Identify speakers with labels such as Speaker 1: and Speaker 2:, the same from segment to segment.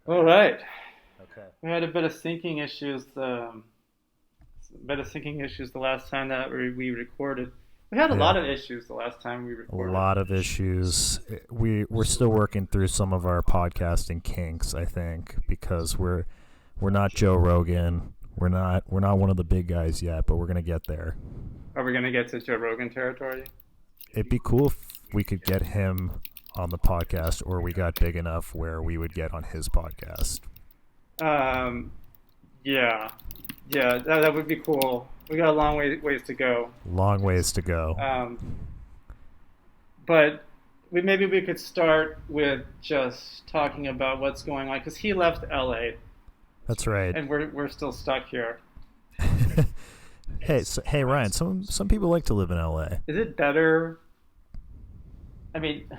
Speaker 1: All right.
Speaker 2: Okay.
Speaker 1: We had a bit of syncing issues. The last time that we recorded. We had a lot
Speaker 2: Yeah,
Speaker 1: of issues the last time we
Speaker 2: a
Speaker 1: recorded.
Speaker 2: lot of issues. We're still working through some of our podcasting kinks, I think, because we're not Joe Rogan. We're not one of the big guys yet, but we're gonna get there.
Speaker 1: Are we gonna get to Joe Rogan territory?
Speaker 2: It'd be cool if we could get him on the podcast, or we got big enough where we would get on his podcast.
Speaker 1: Um, yeah, yeah, that would be cool. We got a long ways to go.
Speaker 2: Long ways to go.
Speaker 1: Um, but maybe we could start with just talking about what's going on because he left LA
Speaker 2: That's right.
Speaker 1: and we're still stuck here.
Speaker 2: Hey Ryan. Some people like to live in L.A.
Speaker 1: Is it better? I mean,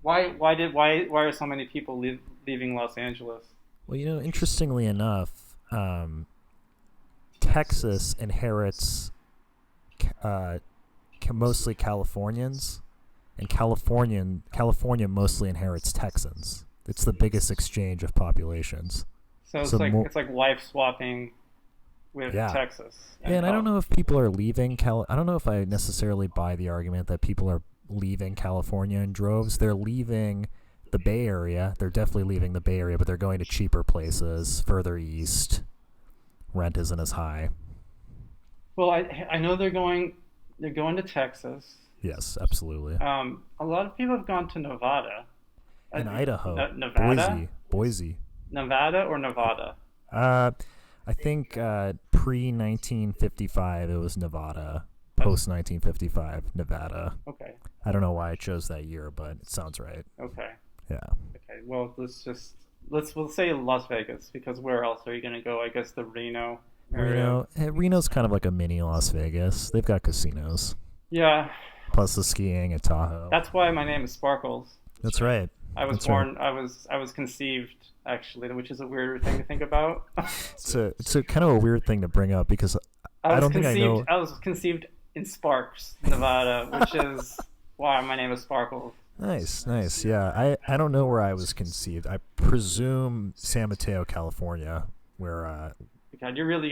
Speaker 1: why are so many people leaving Los Angeles?
Speaker 2: Well, interestingly enough, Texas inherits uh, mostly Californians, and California mostly inherits Texans. It's the biggest exchange of populations.
Speaker 1: So
Speaker 2: So
Speaker 1: it's like wife swapping with
Speaker 2: yeah,
Speaker 1: Texas
Speaker 2: yeah,
Speaker 1: and
Speaker 2: and I don't know if people are leaving I don't know if I necessarily buy the argument that people are leaving California in droves. They're leaving the Bay Area. They're definitely leaving the Bay Area, but they're going to cheaper places further east. Rent isn't as high.
Speaker 1: Well, I know they're going to Texas.
Speaker 2: Yes, absolutely.
Speaker 1: A lot of people have gone to Nevada.
Speaker 2: In Idaho,
Speaker 1: Nevada,
Speaker 2: Boise.
Speaker 1: Nevada or Nevada.
Speaker 2: Uh, I think pre 1955 it was Nevada. Post 1955 Nevada.
Speaker 1: Okay.
Speaker 2: I don't know why I chose that year, but it sounds right.
Speaker 1: Okay.
Speaker 2: Yeah.
Speaker 1: Okay. Well, we'll say Las Vegas because where else are you gonna go? I guess the Reno area.
Speaker 2: Reno's kind of like a mini Las Vegas. They've got casinos,
Speaker 1: Yeah,
Speaker 2: plus the skiing at Tahoe.
Speaker 1: that's why my name is Sparkles.
Speaker 2: That's right.
Speaker 1: I was
Speaker 2: That's right.
Speaker 1: born. I was conceived actually, which is a weird thing to think about.
Speaker 2: It's a kind of a weird thing to bring up because
Speaker 1: I
Speaker 2: I
Speaker 1: was
Speaker 2: don't think I
Speaker 1: conceived.
Speaker 2: know.
Speaker 1: I was conceived in Sparks, Nevada, which is why my name is Sparkles.
Speaker 2: Nice, nice. Yeah, I don't know where I was conceived. I presume San Mateo, California, where
Speaker 1: God, you're really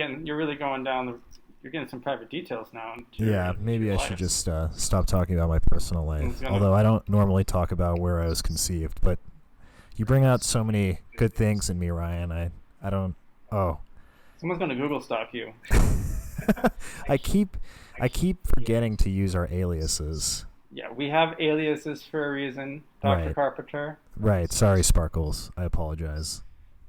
Speaker 1: going down the. You're getting some private details now.
Speaker 2: yeah, maybe I should just stop talking about my personal life.
Speaker 1: Gonna,
Speaker 2: Although I don't normally talk about where I was conceived, but you bring out so many good things in me, Ryan. I don't. Oh,
Speaker 1: someone's gonna Google stalk you.
Speaker 2: I keep forgetting to use our aliases.
Speaker 1: Yeah, we have aliases for a reason, Dr.
Speaker 2: Right.
Speaker 1: Carpenter.
Speaker 2: Right. Sorry, Sparkles. I apologize.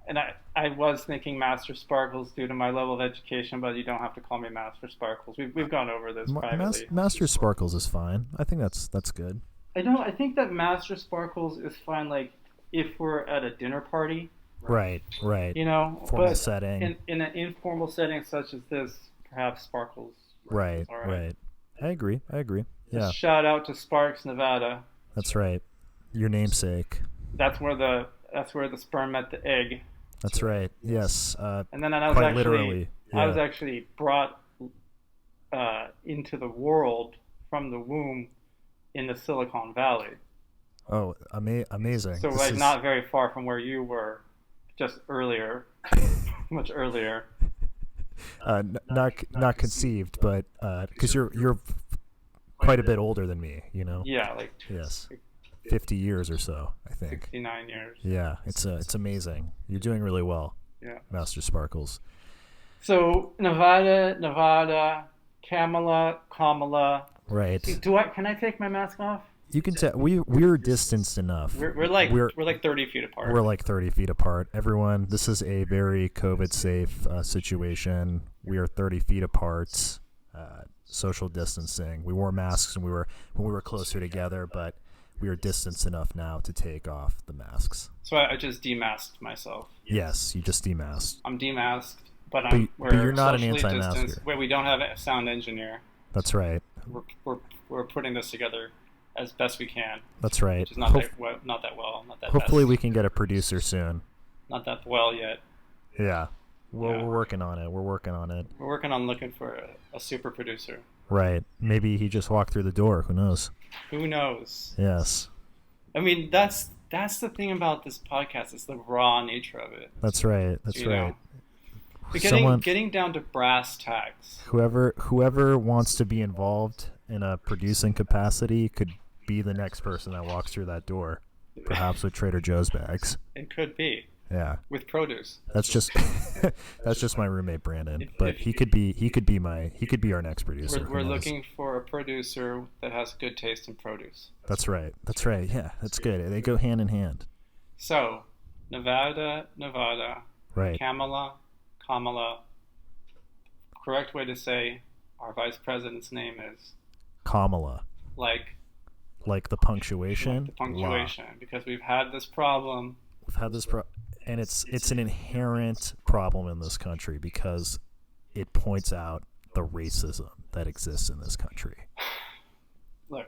Speaker 1: And I was thinking Master Sparkles due to my level of education, but you don't have to call me Master Sparkles. We've gone over this privately.
Speaker 2: Master Sparkles is fine. I think that's good.
Speaker 1: I think that Master Sparkles is fine. Like if we're at a dinner party,
Speaker 2: Right. Right. Formal
Speaker 1: but
Speaker 2: setting.
Speaker 1: in an informal setting such as this, perhaps Sparkles.
Speaker 2: Right.
Speaker 1: All right.
Speaker 2: Right. I agree. Yeah.
Speaker 1: Shout out to Sparks, Nevada.
Speaker 2: That's right. Your namesake.
Speaker 1: That's where the sperm met the egg.
Speaker 2: That's right. Yes.
Speaker 1: And then I was
Speaker 2: quite
Speaker 1: actually
Speaker 2: literally. Yeah.
Speaker 1: I was actually brought into the world from the womb in the Silicon Valley.
Speaker 2: Oh, amazing.
Speaker 1: So
Speaker 2: This
Speaker 1: like
Speaker 2: is-
Speaker 1: not very far from where you were, just earlier, much earlier.
Speaker 2: not conceived, but because you're quite a bit older than me.
Speaker 1: Yeah, like
Speaker 2: Yes. 50 years or so, I think.
Speaker 1: 69 years.
Speaker 2: Yeah, it's amazing. You're doing really well,
Speaker 1: Yeah.
Speaker 2: Master Sparkles.
Speaker 1: So Nevada, Kamala.
Speaker 2: Right.
Speaker 1: Can I take my mask off?
Speaker 2: You can tell we're distanced enough.
Speaker 1: We're like 30 feet apart.
Speaker 2: We're like 30 feet apart. Everyone, this is a very COVID safe situation. We are 30 feet apart. Social distancing. We wore masks when we were closer together, but we are distanced enough now to take off the masks.
Speaker 1: So I just demasked myself.
Speaker 2: Yes, you just demasked.
Speaker 1: I'm demasked, but
Speaker 2: But you're not an
Speaker 1: socially
Speaker 2: anti-masker.
Speaker 1: distanced. Wait, we don't have a sound engineer.
Speaker 2: That's right.
Speaker 1: We're putting this together as best we can.
Speaker 2: That's right.
Speaker 1: Which is not that well, not that
Speaker 2: Hopefully
Speaker 1: best.
Speaker 2: we can get a producer soon.
Speaker 1: Not that well yet.
Speaker 2: Yeah. Well,
Speaker 1: Yeah.
Speaker 2: we're working on it.
Speaker 1: We're working on looking for a super producer.
Speaker 2: Right. Maybe he just walked through the door. Who knows?
Speaker 1: Who knows?
Speaker 2: Yes.
Speaker 1: I mean, that's that's the thing about this podcast. It's the raw nature of it.
Speaker 2: That's right. That's
Speaker 1: You
Speaker 2: right.
Speaker 1: know, but
Speaker 2: Someone,
Speaker 1: getting down to brass tacks.
Speaker 2: whoever wants to be involved in a producing capacity could be the next person that walks through that door, perhaps with Trader Joe's bags.
Speaker 1: It could be
Speaker 2: Yeah,
Speaker 1: with produce.
Speaker 2: that's just that's just my roommate Brandon. But
Speaker 1: If
Speaker 2: he could be our next producer.
Speaker 1: we're
Speaker 2: Who knows?
Speaker 1: looking for a producer that has good taste in produce.
Speaker 2: That's right. That's right. Yeah, that's good. They go hand in hand.
Speaker 1: So, Nevada,
Speaker 2: Right.
Speaker 1: Kamala. Correct way to say our vice president's name is
Speaker 2: Kamala.
Speaker 1: like
Speaker 2: Like the punctuation.
Speaker 1: the punctuation, because we've had this problem.
Speaker 2: We've had this and it's an inherent problem in this country because it points out the racism that exists in this country.
Speaker 1: Look,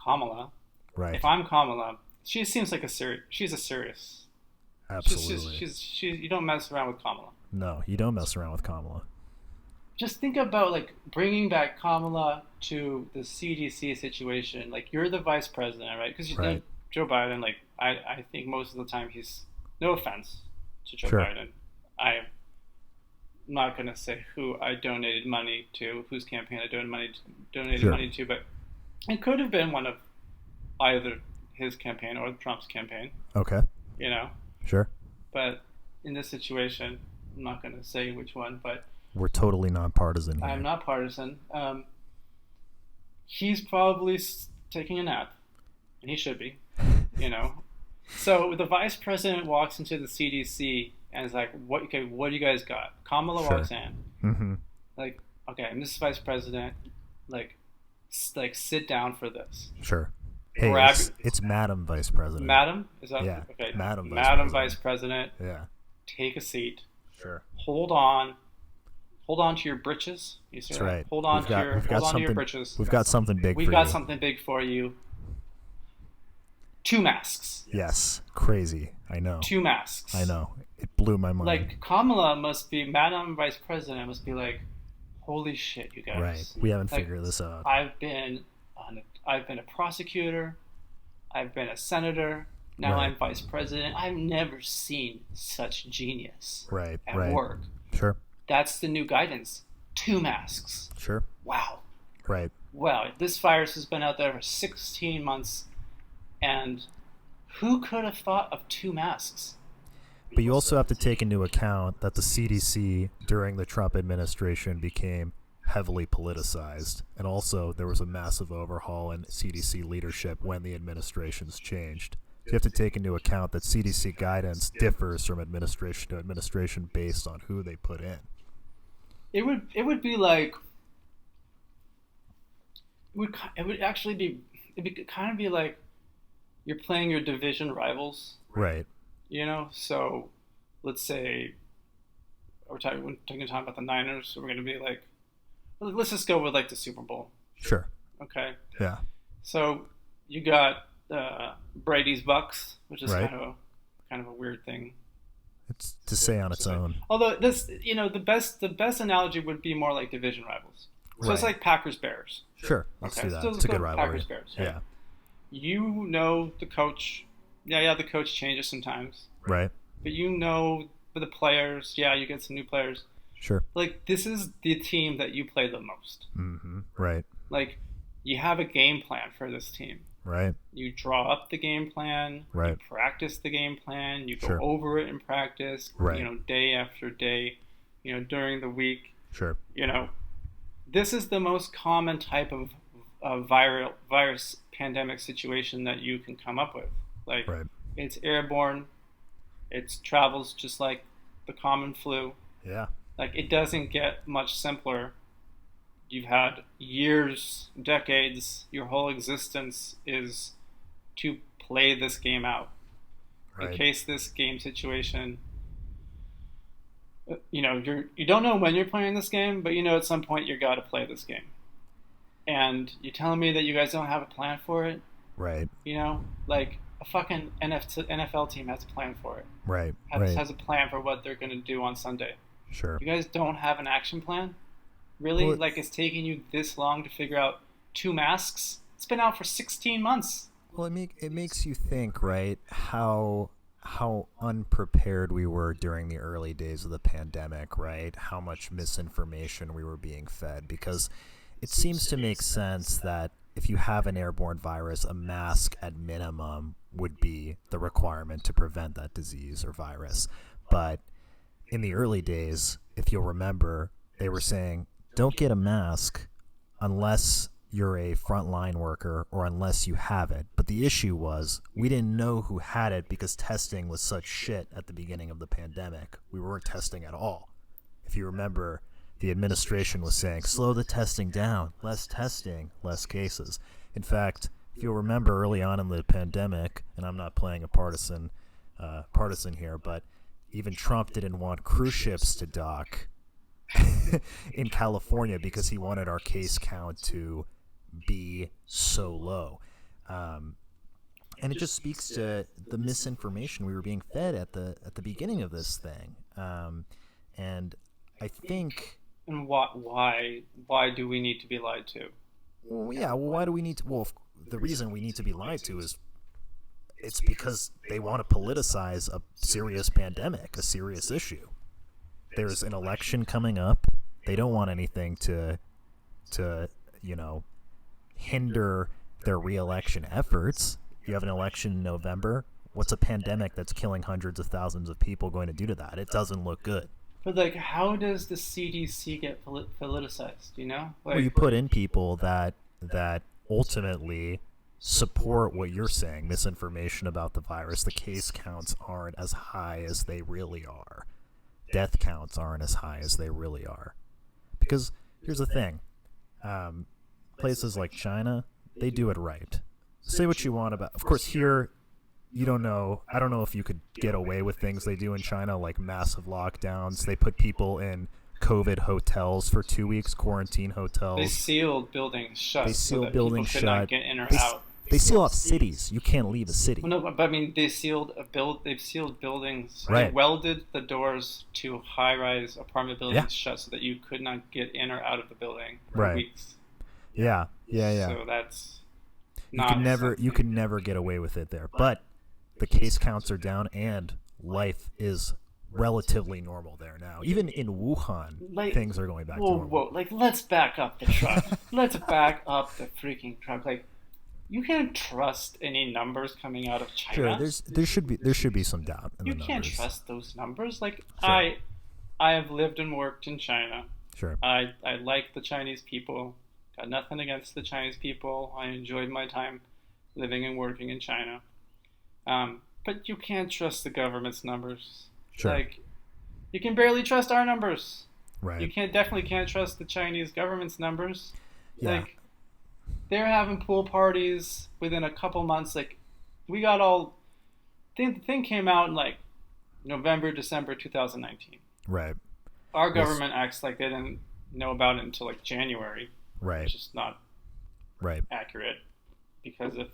Speaker 1: Kamala.
Speaker 2: Right.
Speaker 1: If I'm Kamala, she seems like she's a serious.
Speaker 2: Absolutely.
Speaker 1: She's you don't mess around with Kamala.
Speaker 2: No, you don't mess around with Kamala.
Speaker 1: Just think about like bringing back Kamala to the CDC situation. Like, you're the vice president, right? Because
Speaker 2: Right.
Speaker 1: Joe Biden, like I think most of the time he's, no offense to Joe
Speaker 2: Sure.
Speaker 1: Biden, I'm not gonna say who I donated money to, whose campaign I donated
Speaker 2: Sure.
Speaker 1: money to, but it could have been one of either his campaign or Trump's campaign,
Speaker 2: Okay.
Speaker 1: you know.
Speaker 2: Sure.
Speaker 1: But in this situation, I'm not gonna say which one, but
Speaker 2: We're totally nonpartisan here.
Speaker 1: I'm not partisan. He's probably taking a nap, and he should be, you know. So the vice president walks into the CDC and is like, "What? Okay, what do you guys got?" Kamala
Speaker 2: Sure.
Speaker 1: walks in,
Speaker 2: Mm-hmm.
Speaker 1: like, "Okay, Mrs. Vice President, like sit down for this."
Speaker 2: Sure. Hey,
Speaker 1: Grab-
Speaker 2: it's Madam Vice President.
Speaker 1: Madam, is that
Speaker 2: Yeah,
Speaker 1: okay?
Speaker 2: Madam Vice
Speaker 1: Madam
Speaker 2: President.
Speaker 1: Vice President,
Speaker 2: Yeah.
Speaker 1: take a seat.
Speaker 2: Sure.
Speaker 1: Hold on to your britches. You see
Speaker 2: That's
Speaker 1: that?
Speaker 2: right.
Speaker 1: Hold on
Speaker 2: We've got
Speaker 1: to your
Speaker 2: something.
Speaker 1: britches.
Speaker 2: We've got something big
Speaker 1: We've
Speaker 2: for
Speaker 1: got
Speaker 2: you.
Speaker 1: something big for you. 2 masks.
Speaker 2: Yes. Crazy. I know.
Speaker 1: 2 masks.
Speaker 2: I know. It blew my mind.
Speaker 1: Like, Kamala must be, Madam Vice President must be like, holy shit, you guys.
Speaker 2: Right. We haven't
Speaker 1: Like,
Speaker 2: figured this out.
Speaker 1: I've been a prosecutor. I've been a senator. Now
Speaker 2: Right.
Speaker 1: I'm vice president. I've never seen such genius
Speaker 2: Right.
Speaker 1: at
Speaker 2: Right.
Speaker 1: work.
Speaker 2: Sure.
Speaker 1: That's the new guidance. 2 masks.
Speaker 2: Sure.
Speaker 1: Wow.
Speaker 2: Right.
Speaker 1: Wow. This virus has been out there for 16 months, and who could have thought of 2 masks?
Speaker 2: But you also have to take into account that the CDC during the Trump administration became heavily politicized, and also there was a massive overhaul in CDC leadership when the administrations changed. You have to take into account that CDC guidance differs from administration to administration based on who they put in.
Speaker 1: It would be like, it would actually be, it'd kind of be like you're playing your division rivals,
Speaker 2: Right.
Speaker 1: you know. So let's say we're taking time about the Niners, so we're going to be like, let's just go with like the Super Bowl,
Speaker 2: Sure.
Speaker 1: okay?
Speaker 2: Yeah.
Speaker 1: So you got Brady's Bucks, which is
Speaker 2: Right.
Speaker 1: kind of a weird thing.
Speaker 2: It's to say on its own.
Speaker 1: Although this, you know, the best analogy would be more like division rivals. So it's
Speaker 2: Right.
Speaker 1: like Packers Bears.
Speaker 2: Sure. Let's
Speaker 1: Okay,
Speaker 2: do that.
Speaker 1: so
Speaker 2: It's a
Speaker 1: let's
Speaker 2: good
Speaker 1: go
Speaker 2: rivalry.
Speaker 1: Packers Bears. Right?
Speaker 2: Yeah.
Speaker 1: You know the coach. Yeah, the coach changes sometimes.
Speaker 2: Right.
Speaker 1: But you know the players. Yeah, you get some new players.
Speaker 2: Sure.
Speaker 1: Like, this is the team that you play the most.
Speaker 2: Mm-hmm. Right.
Speaker 1: Like, you have a game plan for this team.
Speaker 2: Right.
Speaker 1: You draw up the game plan.
Speaker 2: Right.
Speaker 1: You practice the game plan. You go
Speaker 2: Sure.
Speaker 1: over it in practice.
Speaker 2: Right.
Speaker 1: You know, day after day. You know, during the week.
Speaker 2: Sure.
Speaker 1: You know, this is the most common type of virus pandemic situation that you can come up with. Like,
Speaker 2: Right.
Speaker 1: it's airborne. It travels just like the common flu.
Speaker 2: Yeah.
Speaker 1: Like, it doesn't get much simpler. You've had years, decades, your whole existence is to play this game out.
Speaker 2: Right.
Speaker 1: In case this game situation, you know, you don't know when you're playing this game, but you know at some point you got to play this game. And you're telling me that you guys don't have a plan for it?
Speaker 2: Right.
Speaker 1: You know, like a fucking NFL team has a plan for it.
Speaker 2: Right.
Speaker 1: Has a plan for what they're going to do on Sunday.
Speaker 2: Sure.
Speaker 1: You guys don't have an action plan? Really?
Speaker 2: Well,
Speaker 1: like, it's taking you this long to figure out 2 masks? It's been out for 16 months.
Speaker 2: Well, it makes you think, right? How unprepared we were during the early days of the pandemic, right? How much misinformation we were being fed, because it seems to make sense that if you have an airborne virus, a mask at minimum would be the requirement to prevent that disease or virus. But in the early days, if you'll remember, they were saying, don't get a mask unless you're a frontline worker or unless you have it. But the issue was we didn't know who had it because testing was such shit at the beginning of the pandemic. We weren't testing at all. If you remember, the administration was saying, slow the testing down, less testing, less cases. In fact, if you'll remember early on in the pandemic, and I'm not playing a partisan here, but even Trump didn't want cruise ships to dock in California because he wanted our case count to be so low. And it just speaks to the misinformation we were being fed at the beginning of this thing. And I think...
Speaker 1: And why do we need to be lied to?
Speaker 2: Well, yeah, well, why do we need to... Well, the reason we need to be lied to is it's because they want to politicize a serious pandemic, a serious issue. There's an election coming up. They don't want anything to hinder their re-election efforts. You have an election in November. What's a pandemic that's killing hundreds of thousands of people going to do to that? It doesn't look good.
Speaker 1: But, like, how does the CDC get politicized, you know? Like,
Speaker 2: well, you put in people that ultimately support what you're saying, misinformation about the virus. The case counts aren't as high as they really are. Death counts aren't as high as they really are. Because here's the thing. Places like China, they do it right. Say what you want about... Of course, here, you don't know... I don't know if you could get away with things they do in China, like massive lockdowns. They put people in COVID hotels for 2 weeks, quarantine hotels.
Speaker 1: They sealed buildings shut.
Speaker 2: They sealed
Speaker 1: so that
Speaker 2: buildings
Speaker 1: people
Speaker 2: shut.
Speaker 1: could not get in or out.
Speaker 2: They seal off cities. You can't leave a city.
Speaker 1: Well, no, but I mean, they've sealed buildings.
Speaker 2: Right.
Speaker 1: They welded the doors to high-rise apartment buildings shut so that you could not get in or out of the building for weeks.
Speaker 2: Yeah.
Speaker 1: So that's not...
Speaker 2: You can never get away with it there. But the case counts are down and life is relatively normal there now. Even in Wuhan, things are going back to normal.
Speaker 1: Whoa, like, let's back up the truck. Let's back up the freaking truck. Like, you can't trust any numbers coming out of China.
Speaker 2: Sure, there should be some doubt in the numbers.
Speaker 1: You can't trust those numbers. Like,
Speaker 2: sure.
Speaker 1: I have lived and worked in China.
Speaker 2: Sure.
Speaker 1: I like the Chinese people. Got nothing against the Chinese people. I enjoyed my time living and working in China. But you can't trust the government's numbers.
Speaker 2: Sure.
Speaker 1: Like, you can barely trust our numbers.
Speaker 2: Right.
Speaker 1: You definitely can't trust the Chinese government's numbers.
Speaker 2: Yeah.
Speaker 1: Like, they're having pool parties within a couple months. Like, we got all... The thing came out in, like, November, December 2019.
Speaker 2: Right.
Speaker 1: Our government acts like they didn't know about it until, like, January.
Speaker 2: Right.
Speaker 1: Which is not accurate. Because if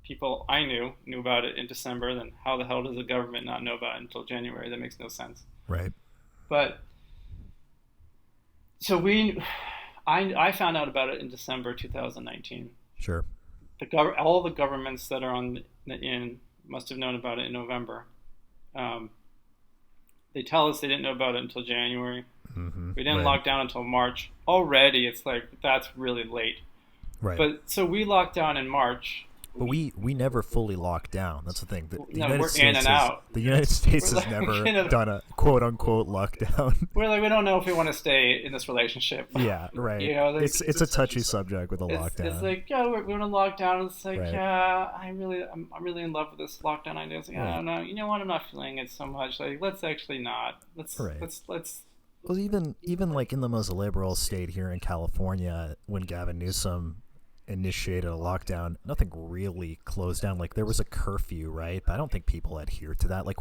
Speaker 1: people I knew about it in December, then how the hell does the government not know about it until January? That makes no sense.
Speaker 2: Right.
Speaker 1: But... So I found out about it in December 2019.
Speaker 2: Sure.
Speaker 1: All the governments that are on the in must have known about it in November. They tell us they didn't know about it until January.
Speaker 2: Mm-hmm.
Speaker 1: We didn't lock down until March. Already, it's like, that's really late.
Speaker 2: Right.
Speaker 1: But so we locked down in March.
Speaker 2: But we never fully locked down. That's the thing. The United States has never done a quote-unquote lockdown.
Speaker 1: We're like, we don't know if we want to stay in this relationship.
Speaker 2: Yeah, right.
Speaker 1: You know, like,
Speaker 2: it's a touchy subject with a lockdown.
Speaker 1: It's like, yeah, we're going to lock down. It's like, yeah, I'm really in love with this lockdown idea. It's like, I don't know. You know what? I'm not feeling it so much. Like, let's actually not. Let's.
Speaker 2: Well, even like in the most liberal state here in California, when Gavin Newsom initiated a lockdown, nothing really closed down. Like, there was a curfew, right? But I don't think people adhere to that. Like,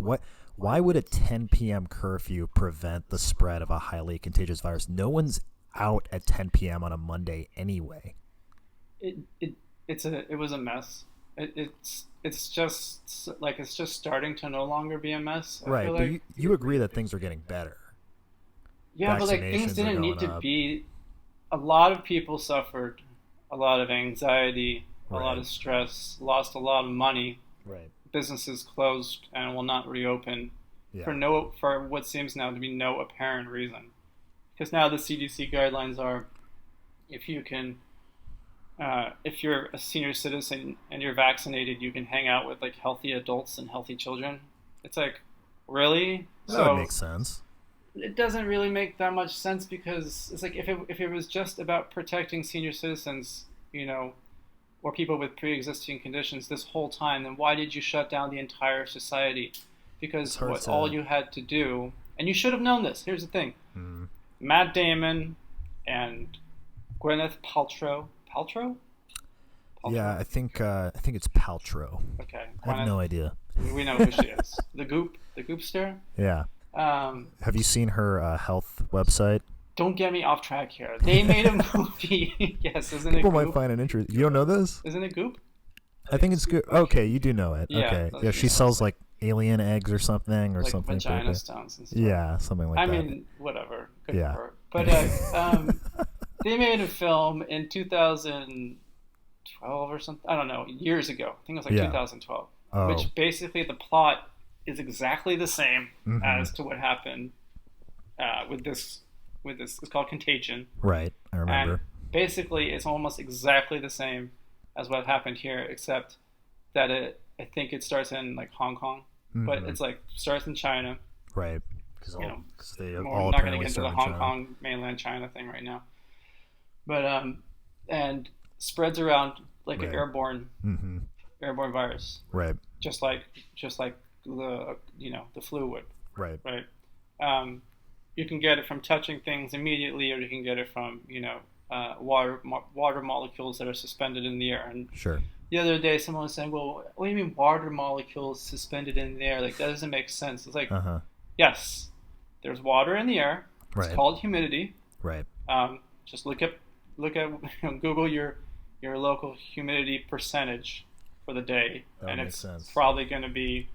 Speaker 2: why would a 10 p.m. curfew prevent the spread of a highly contagious virus? No one's out at 10 p.m. on a Monday anyway.
Speaker 1: It was a mess. It's just starting to no longer be a mess.
Speaker 2: Right, but you agree that things are getting better.
Speaker 1: Yeah, but like, things didn't need to be. A lot of people suffered a lot of anxiety a lot of stress, lost a lot of money.
Speaker 2: Right.
Speaker 1: Businesses closed and will not reopen
Speaker 2: Yeah.
Speaker 1: for what seems now to be no apparent reason. Because now the CDC guidelines are, if you're a senior citizen and you're vaccinated, you can hang out with like healthy adults and healthy children. It's like, really?
Speaker 2: That would make sense.
Speaker 1: It doesn't really make that much sense, because it's like if it was just about protecting senior citizens, or people with pre-existing conditions this whole time, then why did you shut down the entire society? Because all you had to do, and you should have known this. Here's the thing: Matt Damon and Gwyneth Paltrow. Paltrow?
Speaker 2: Yeah, I think it's Paltrow.
Speaker 1: Okay.
Speaker 2: I have no idea.
Speaker 1: We know who she is. The Goopster.
Speaker 2: Yeah. Have you seen her health website?
Speaker 1: Don't get me off track here. They made a movie. Yes, isn't it?
Speaker 2: People
Speaker 1: Goop?
Speaker 2: might find it interesting. You don't know this?
Speaker 1: Isn't it Goop?
Speaker 2: I think it's good. Okay, you do know it.
Speaker 1: Yeah,
Speaker 2: okay. Yeah, she sells like alien eggs or something, or
Speaker 1: like
Speaker 2: something.
Speaker 1: Vagina stones and stuff.
Speaker 2: Yeah, something like that.
Speaker 1: I mean, whatever. Good
Speaker 2: Yeah.
Speaker 1: for her. But they made a film in 2012 or something. I don't know, years ago. I think it was like 2012.
Speaker 2: Oh.
Speaker 1: Which basically the plot is exactly the same as to what happened with this. It's called Contagion.
Speaker 2: Right, I remember.
Speaker 1: And basically, it's almost exactly the same as what happened here, except that I think it starts in like Hong Kong, but it's like starts in China.
Speaker 2: Right. Because they
Speaker 1: we're
Speaker 2: all
Speaker 1: not going to
Speaker 2: apparently
Speaker 1: get into
Speaker 2: start
Speaker 1: the
Speaker 2: in
Speaker 1: Hong
Speaker 2: China.
Speaker 1: Kong mainland China thing right now, but and spreads around like an airborne virus,
Speaker 2: right? Just
Speaker 1: like the the flu would,
Speaker 2: right?
Speaker 1: You can get it from touching things immediately, or you can get it from water molecules that are suspended in the air. And
Speaker 2: sure.
Speaker 1: The other day, someone was saying, "Well, what do you mean water molecules suspended in the air? Like that doesn't make sense." It's like, yes, there's water in the air. It's called humidity.
Speaker 2: Right.
Speaker 1: Just look at Google your local humidity percentage for the day, and it's probably going to be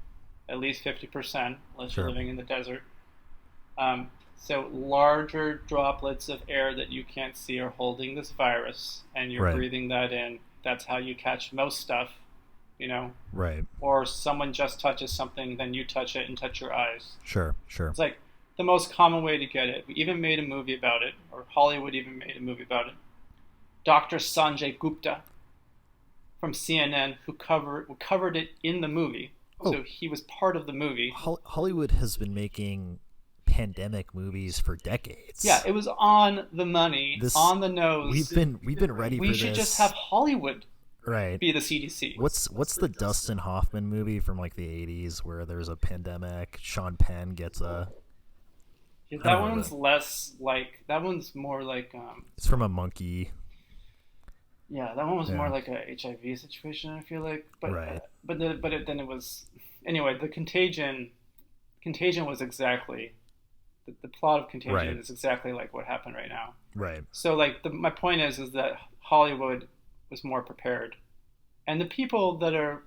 Speaker 1: at least 50%, unless you're living in the desert. So larger droplets of air that you can't see are holding this virus, and you're breathing that in. That's how you catch most stuff,
Speaker 2: Right.
Speaker 1: Or someone just touches something, then you touch it and touch your eyes.
Speaker 2: Sure.
Speaker 1: It's like the most common way to get it. We even made a movie about it, or Hollywood even made a movie about it. Dr. Sanjay Gupta from CNN, who covered it in the movie. Oh. So he was part of the movie.
Speaker 2: Hollywood has been making pandemic movies for decades.
Speaker 1: Yeah, it was on the money, on the nose.
Speaker 2: We've been ready for this.
Speaker 1: We should just have Hollywood
Speaker 2: be
Speaker 1: the CDC.
Speaker 2: What's the Dustin Hoffman movie from like the 80s where there's a pandemic? Sean Penn gets a...
Speaker 1: Yeah, that one's less like... That one's more like...
Speaker 2: it's from a monkey.
Speaker 1: Yeah, that one was more like a HIV situation, I feel like. But then it was... Anyway, the Contagion was exactly... The plot of Contagion is exactly like what happened right now.
Speaker 2: Right.
Speaker 1: So like my point is that Hollywood was more prepared, and the people that are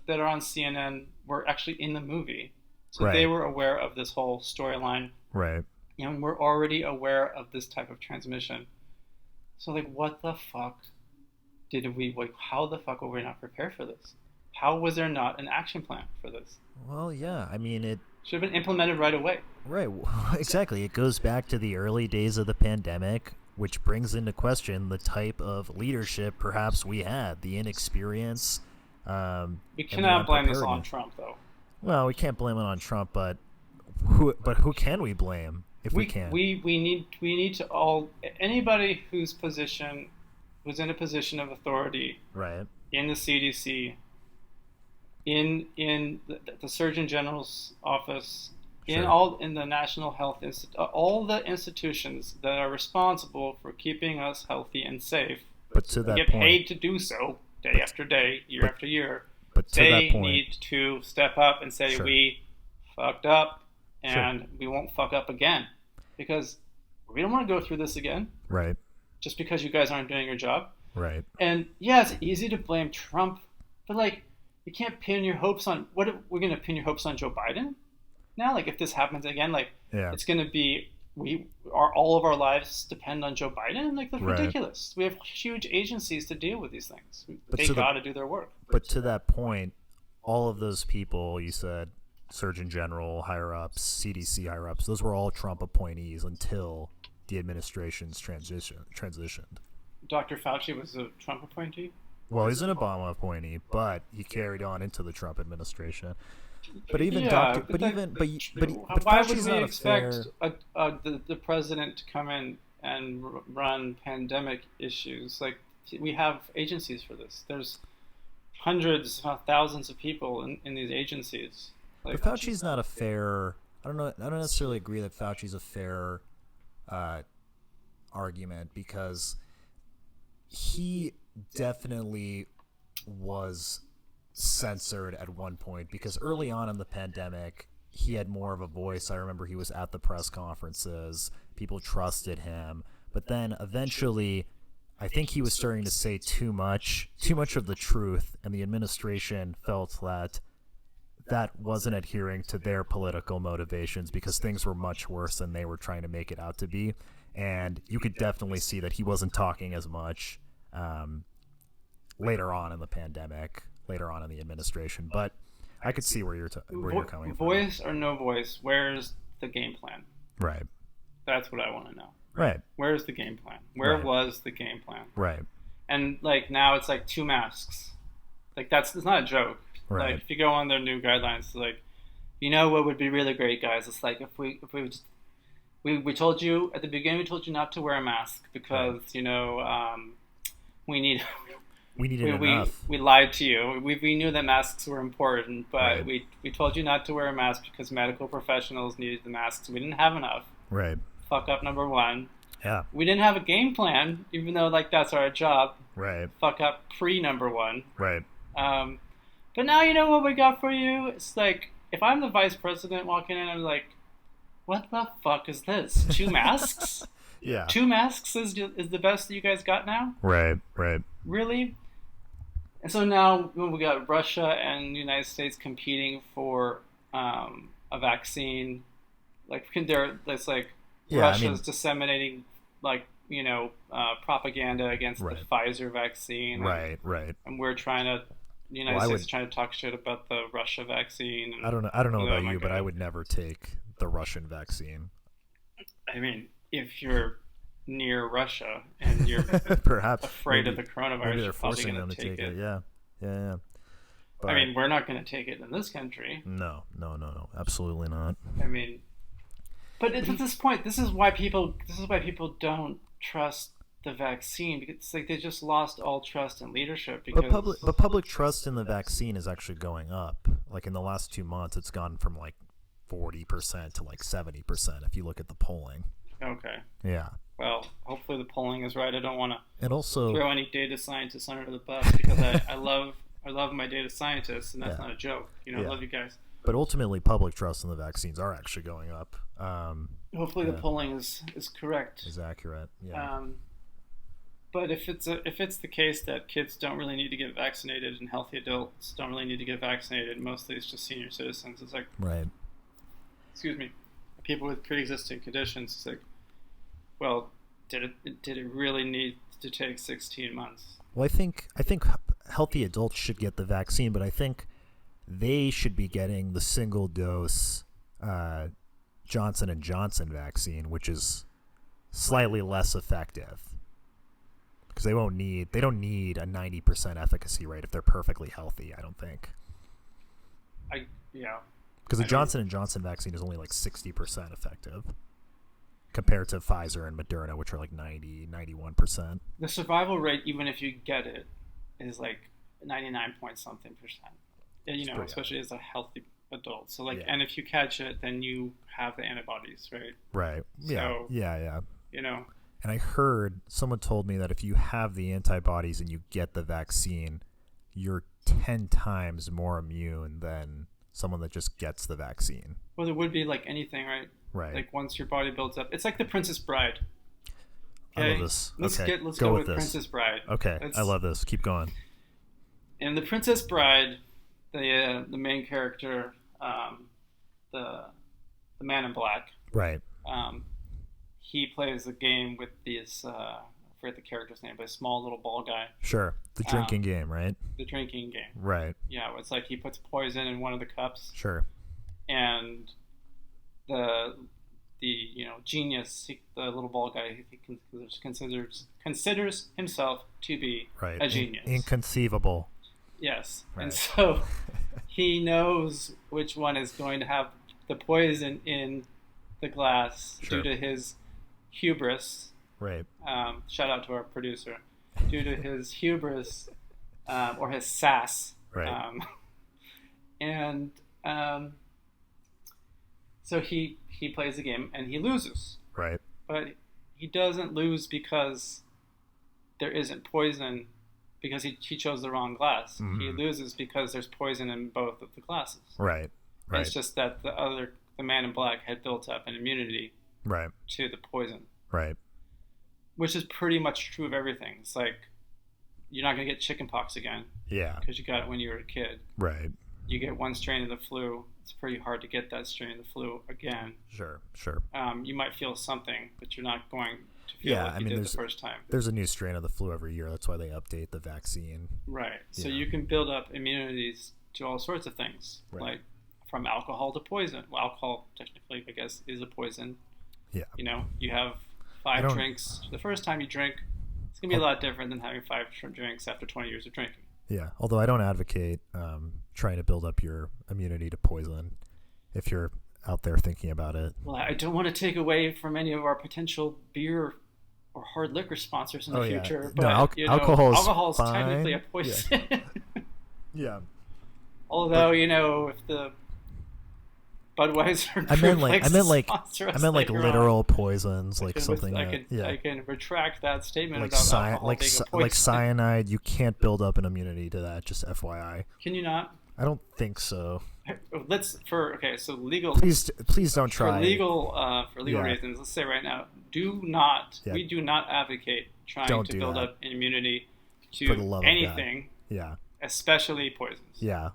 Speaker 1: on CNN were actually in the movie, so they were aware of this whole storyline.
Speaker 2: Right.
Speaker 1: And we're already aware of this type of transmission. So like, what the fuck how the fuck were we not prepared for this? How was there not an action plan for this?
Speaker 2: Well, yeah, I mean it
Speaker 1: should have been implemented right away.
Speaker 2: Right, exactly. It goes back to the early days of the pandemic, which brings into question the type of leadership perhaps we had, the inexperience.
Speaker 1: We cannot blame this on Trump, though.
Speaker 2: Well, we can't blame it on Trump, but who can we blame if we can?
Speaker 1: We need to all anybody who's in a position of authority, in the CDC. In the Surgeon General's office, in the National Health Institute, all the institutions that are responsible for keeping us healthy and safe,
Speaker 2: but to that
Speaker 1: get paid to do so day after day, year after year.
Speaker 2: But to
Speaker 1: they
Speaker 2: that point,
Speaker 1: need to step up and say we fucked up, and we won't fuck up again, because we don't want to go through this again.
Speaker 2: Right.
Speaker 1: Just because you guys aren't doing your job.
Speaker 2: Right.
Speaker 1: And yeah, it's easy to blame Trump, but like. You can't pin your hopes on we're going to pin your hopes on Joe Biden now. Like if this happens again, like it's going to be we are all of our lives depend on Joe Biden. Like that's
Speaker 2: Right.
Speaker 1: ridiculous. We have huge agencies to deal with these things.
Speaker 2: But
Speaker 1: They got to do their work.
Speaker 2: But to that point, all of those people you said, Surgeon General, higher ups, CDC higher ups, those were all Trump appointees until the administration's transitioned.
Speaker 1: Dr. Fauci was a Trump appointee.
Speaker 2: Well, he's an Obama appointee, but he carried on into the Trump administration. But even
Speaker 1: Yeah,
Speaker 2: Doctor, but even but
Speaker 1: why
Speaker 2: Fauci's
Speaker 1: would we
Speaker 2: not
Speaker 1: expect
Speaker 2: a fair.
Speaker 1: the president to come in and run pandemic issues? Like we have agencies for this. There's hundreds, if not thousands of people in these agencies. Like,
Speaker 2: But Fauci's not a fair. I don't know. I don't necessarily agree that Fauci's a fair argument because he definitely was censored at one point because early on in the pandemic he had more of a voice. I remember he was at the press conferences, people trusted him, but then eventually I think he was starting to say too much of the truth, and the administration felt that wasn't adhering to their political motivations because things were much worse than they were trying to make it out to be. And you could definitely see that he wasn't talking as much later on in the pandemic, later on in the administration. But I could see where you're coming from.
Speaker 1: Voice or no voice, where's the game plan?
Speaker 2: Right.
Speaker 1: That's what I want to know.
Speaker 2: Right.
Speaker 1: Where's the game plan? Where
Speaker 2: Right.
Speaker 1: was the game plan?
Speaker 2: Right.
Speaker 1: And like now it's like 2 masks. Like it's not a joke.
Speaker 2: Right.
Speaker 1: Like if you go on their new guidelines, it's like, you know what would be really great, guys? It's like if we just we told you at the beginning, we told you not to wear a mask because we need
Speaker 2: enough.
Speaker 1: we lied to you. We knew that masks were important, but
Speaker 2: Right.
Speaker 1: we told you not to wear a mask because medical professionals needed the masks. We didn't have enough.
Speaker 2: Right.
Speaker 1: Fuck up number one.
Speaker 2: Yeah.
Speaker 1: We didn't have a game plan, even though like that's our job.
Speaker 2: Right.
Speaker 1: Fuck up number one.
Speaker 2: Right.
Speaker 1: But now you know what we got for you? It's like, if I'm the vice president walking in, I'm like, what the fuck is this? 2 masks?
Speaker 2: Yeah.
Speaker 1: 2 masks is the best that you guys got now?
Speaker 2: Right. Right.
Speaker 1: Really? And so now when we got Russia and the United States competing for a vaccine, like that's like Russia's disseminating propaganda against the Pfizer vaccine.
Speaker 2: Right. Right.
Speaker 1: And we're trying to. The United States is trying to talk shit about the Russia vaccine. And,
Speaker 2: I don't know about you, but I would never take the Russian vaccine.
Speaker 1: I mean, if you're near Russia and you're
Speaker 2: perhaps
Speaker 1: afraid of the coronavirus,
Speaker 2: maybe they're
Speaker 1: you're probably
Speaker 2: forcing them to take it. Yeah. But,
Speaker 1: I mean, we're not going to take it in this country.
Speaker 2: No, absolutely not.
Speaker 1: I mean, but at this point, this is why people don't trust the vaccine, because it's like they just lost all trust in leadership. Because
Speaker 2: public trust in the vaccine is actually going up. Like in the last 2 months, it's gone from like 40% to like 70% if you look at the polling.
Speaker 1: Okay.
Speaker 2: Yeah.
Speaker 1: Well, hopefully the polling is right. I don't want to
Speaker 2: also
Speaker 1: throw any data scientists under the bus because I love my data scientists, and that's not a joke. I love you guys.
Speaker 2: But ultimately, public trust in the vaccines are actually going up.
Speaker 1: Hopefully the polling is correct.
Speaker 2: Is accurate. Yeah.
Speaker 1: But if it's the case that kids don't really need to get vaccinated and healthy adults don't really need to get vaccinated, mostly it's just senior citizens. It's like,
Speaker 2: right.
Speaker 1: Excuse me, people with pre-existing conditions. It's like, well, did it really need to take 16 months?
Speaker 2: Well, I think healthy adults should get the vaccine, but I think they should be getting the single dose Johnson & Johnson vaccine, which is slightly less effective. Because they don't need a 90% efficacy rate if they're perfectly healthy, I don't think. Because the Johnson & Johnson vaccine is only like 60% effective compared to Pfizer and Moderna, which are like 91%.
Speaker 1: The survival rate, even if you get it, is like 99 point something percent. Especially as a healthy adult. So and if you catch it, then you have the antibodies, right?
Speaker 2: Right.
Speaker 1: So,
Speaker 2: yeah. And I heard someone told me that if you have the antibodies and you get the vaccine, you're 10 times more immune than someone that just gets the vaccine.
Speaker 1: Well, it would be like anything, right?
Speaker 2: Right.
Speaker 1: Like once your body builds up, it's like the Princess Bride.
Speaker 2: Okay? I love this.
Speaker 1: Let's go with Princess Bride.
Speaker 2: Okay, I love this. Keep going.
Speaker 1: In the Princess Bride, the main character, the man in black,
Speaker 2: right?
Speaker 1: he plays a game with this, I forget the character's name, but a small little ball guy.
Speaker 2: Sure. The drinking game, right?
Speaker 1: The drinking game.
Speaker 2: Right.
Speaker 1: Yeah, it's like he puts poison in one of the cups.
Speaker 2: Sure.
Speaker 1: And the genius, the little ball guy, he considers himself to be
Speaker 2: right.
Speaker 1: a genius.
Speaker 2: Inconceivable.
Speaker 1: Yes.
Speaker 2: Right.
Speaker 1: And so he knows which one is going to have the poison in the glass
Speaker 2: sure.
Speaker 1: due to his hubris.
Speaker 2: Right.
Speaker 1: Shout out to our producer. Due to his hubris or his sass.
Speaker 2: Right.
Speaker 1: So he plays the game and he loses.
Speaker 2: Right.
Speaker 1: But he doesn't lose because there isn't poison, because he chose the wrong glass.
Speaker 2: Mm-hmm.
Speaker 1: He loses because there's poison in both of the glasses.
Speaker 2: Right. Right.
Speaker 1: It's just that the man in black had built up an immunity
Speaker 2: right.
Speaker 1: to the poison.
Speaker 2: Right.
Speaker 1: Which is pretty much true of everything. It's like you're not going to get chickenpox again.
Speaker 2: Yeah.
Speaker 1: Because you got it when you were a kid.
Speaker 2: Right.
Speaker 1: You get one strain of the flu, it's pretty hard to get that strain of the flu again.
Speaker 2: Sure.
Speaker 1: You might feel something, but you're not going to feel like you did the first time.
Speaker 2: There's a new strain of the flu every year. That's why they update the vaccine.
Speaker 1: Right. So you can build up immunities to all sorts of things, like from alcohol to poison. Well, alcohol, technically, I guess, is a poison.
Speaker 2: Yeah.
Speaker 1: You have 5 drinks. The first time you drink, it's going to be a lot different than having 5 drinks after 20 years of drinking.
Speaker 2: Yeah, although I don't advocate trying to build up your immunity to poison if you're out there thinking about it.
Speaker 1: Well, I don't want to take away from any of our potential beer or hard liquor sponsors in the future.
Speaker 2: Yeah.
Speaker 1: But,
Speaker 2: alcohol is
Speaker 1: technically a poison.
Speaker 2: Yeah.
Speaker 1: Although, if the Budweiser
Speaker 2: I meant like literal
Speaker 1: on,
Speaker 2: poisons, like something.
Speaker 1: I can retract that statement
Speaker 2: like
Speaker 1: about alcohol being a poison.
Speaker 2: Like cyanide. You can't build up an immunity to that. Just FYI.
Speaker 1: Can you not?
Speaker 2: I don't think so.
Speaker 1: So legal.
Speaker 2: Please don't try.
Speaker 1: For legal reasons, let's say right now, we do not advocate trying to build up immunity to anything.
Speaker 2: Yeah.
Speaker 1: Especially poisons.
Speaker 2: Yeah.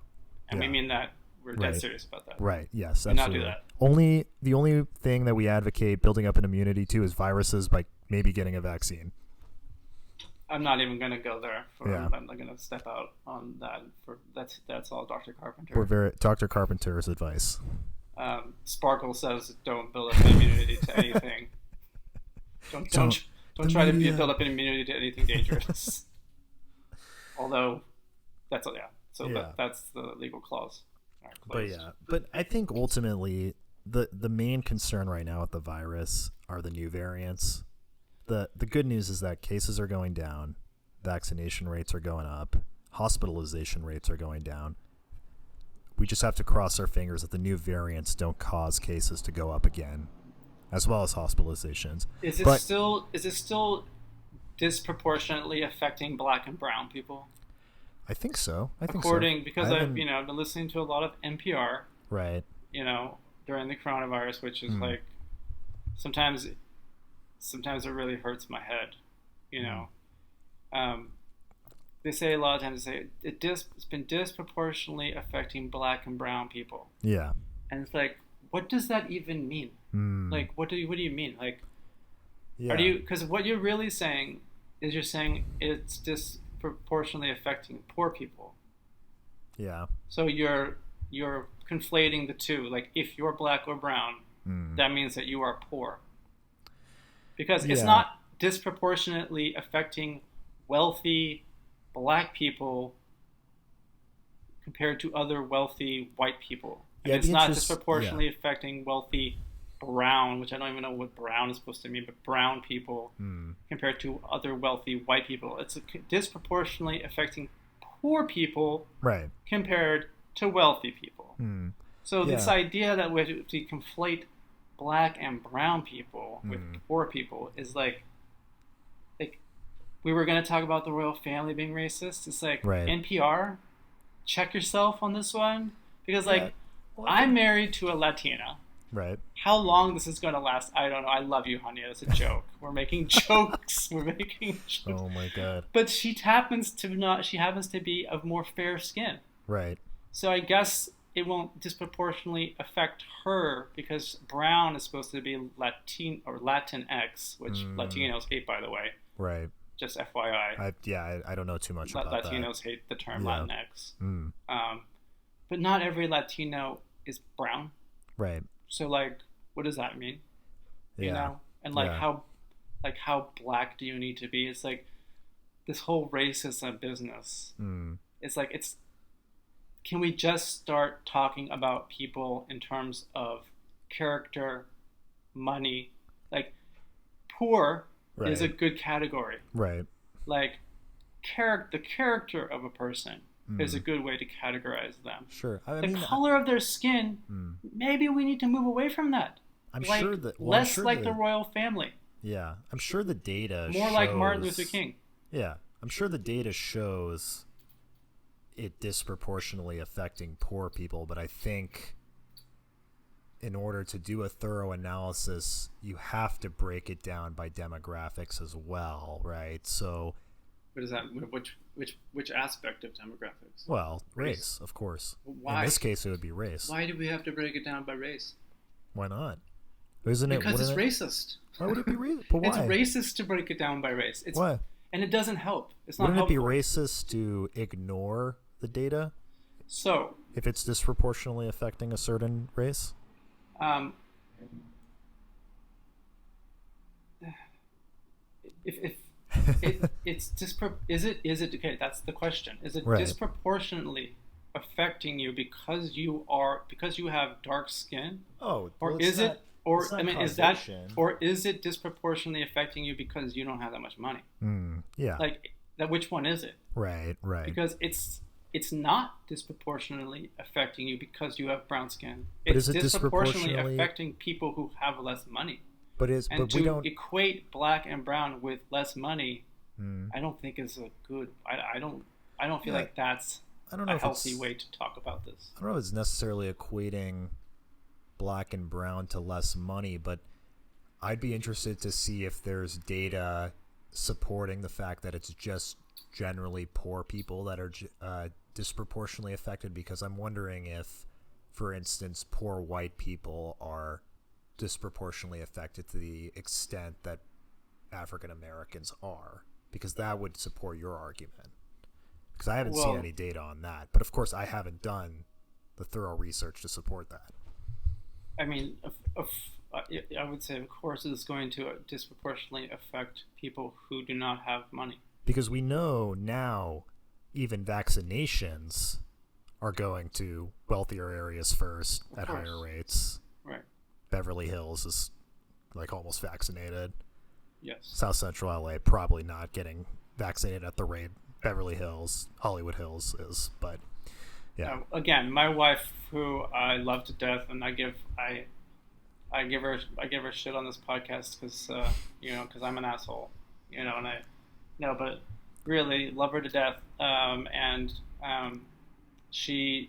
Speaker 1: And we mean that. We're dead serious about that.
Speaker 2: Right. Yes.
Speaker 1: Absolutely.
Speaker 2: Not
Speaker 1: do that.
Speaker 2: The only thing that we advocate building up an immunity to is viruses by maybe getting a vaccine.
Speaker 1: I'm not even going to go there. I'm not going to step out on that. That's all Dr. Carpenter.
Speaker 2: Dr. Carpenter's advice.
Speaker 1: Sparkle says don't build up immunity to anything. Don't try to build up an immunity to anything dangerous. Although, that's that's the legal clause.
Speaker 2: But I think ultimately the main concern right now with the virus are the new variants. The good news is that cases are going down, vaccination rates are going up, hospitalization rates are going down. We just have to cross our fingers that the new variants don't cause cases to go up again, as well as hospitalizations.
Speaker 1: Is it still disproportionately affecting Black and brown people?
Speaker 2: I think so.
Speaker 1: Because I've been listening to a lot of NPR.
Speaker 2: Right.
Speaker 1: During the coronavirus, which is like sometimes it really hurts my head. They say a lot of times it's been disproportionately affecting Black and brown people.
Speaker 2: Yeah.
Speaker 1: And it's like, what does that even mean? Like, what do you mean? Like, because what you're really saying is you're saying it's disproportionately affecting poor people.
Speaker 2: Yeah.
Speaker 1: So you're conflating the two. Like, if you're Black or brown, that means that you are poor. Because it's not disproportionately affecting wealthy Black people compared to other wealthy white people. And it's not disproportionately affecting wealthy brown, which I don't even know what brown is supposed to mean, but brown people compared to other wealthy white people. It's disproportionately affecting poor people compared to wealthy people. So this idea that we conflate Black and brown people with poor people is like we were going to talk about the royal family being racist. It's like, NPR, check yourself on this one, because I'm married to a Latina.
Speaker 2: Right.
Speaker 1: How long this is going to last, I don't know. I love you, honey. It's a joke. We're making jokes.
Speaker 2: Oh my God.
Speaker 1: But she happens to be of more fair skin.
Speaker 2: Right.
Speaker 1: So I guess it won't disproportionately affect her because brown is supposed to be Latin or Latinx, which Latinos hate, by the way.
Speaker 2: Right.
Speaker 1: Just FYI.
Speaker 2: I don't know too much about that.
Speaker 1: Latinos hate the term Latinx.
Speaker 2: Mm.
Speaker 1: But not every Latino is brown.
Speaker 2: Right.
Speaker 1: So like, what does that mean?
Speaker 2: Yeah.
Speaker 1: You know, and how black do you need to be? It's like this whole race is a business. It's like can we just start talking about people in terms of character, money? Like, poor is a good category.
Speaker 2: Right.
Speaker 1: Like, the character of a person is a good way to categorize them.
Speaker 2: Sure.
Speaker 1: The color of their skin, maybe we need to move away from that.
Speaker 2: I'm
Speaker 1: like,
Speaker 2: sure that
Speaker 1: less like the royal family.
Speaker 2: Yeah, I'm sure the data
Speaker 1: more
Speaker 2: shows,
Speaker 1: like Martin Luther King.
Speaker 2: Yeah, I'm sure the data shows it disproportionately affecting poor people, but I think in order to do a thorough analysis, you have to break it down by demographics as well, right? So,
Speaker 1: what is that? Which aspect of demographics?
Speaker 2: Well, race, of course.
Speaker 1: Why?
Speaker 2: In this case, it would be race.
Speaker 1: Why do we have to break it down by race?
Speaker 2: Why not?
Speaker 1: Because it's racist.
Speaker 2: Why would it be racist? But why?
Speaker 1: It's racist to break it down by race. Why? And it doesn't help. It's not
Speaker 2: Wouldn't
Speaker 1: helpful.
Speaker 2: it be racist to ignore the data?
Speaker 1: So,
Speaker 2: if it's disproportionately affecting a certain race?
Speaker 1: Is it okay? That's the question. Is it disproportionately affecting you because you have dark skin?
Speaker 2: Oh,
Speaker 1: or is it? Or I mean, causation. Is it disproportionately affecting you because you don't have that much money?
Speaker 2: Yeah.
Speaker 1: Like that. Which one is it?
Speaker 2: Right.
Speaker 1: Because it's not disproportionately affecting you because you have brown skin.
Speaker 2: It's
Speaker 1: disproportionately affecting people who have less money.
Speaker 2: But we don't
Speaker 1: equate black and brown with less money. I don't think is a good. I don't feel like that's a healthy way to talk about this.
Speaker 2: I don't know if it's necessarily equating black and brown to less money, but I'd be interested to see if there's data supporting the fact that it's just generally poor people that are disproportionately affected, because I'm wondering if, for instance, poor white people are disproportionately affected to the extent that African Americans are, because that would support your argument, because I haven't seen any data on that, but of course I haven't done the thorough research to support that.
Speaker 1: I mean, I would say, of course, it's going to disproportionately affect people who do not have money.
Speaker 2: Because we know now even vaccinations are going to wealthier areas first at higher rates.
Speaker 1: Right.
Speaker 2: Beverly Hills is like almost vaccinated.
Speaker 1: Yes.
Speaker 2: South Central LA probably not getting vaccinated at the rate Beverly Hills, Hollywood Hills is, but yeah.
Speaker 1: Again, my wife, who I love to death, and I give her shit on this podcast because because I'm an asshole, but really love her to death. She's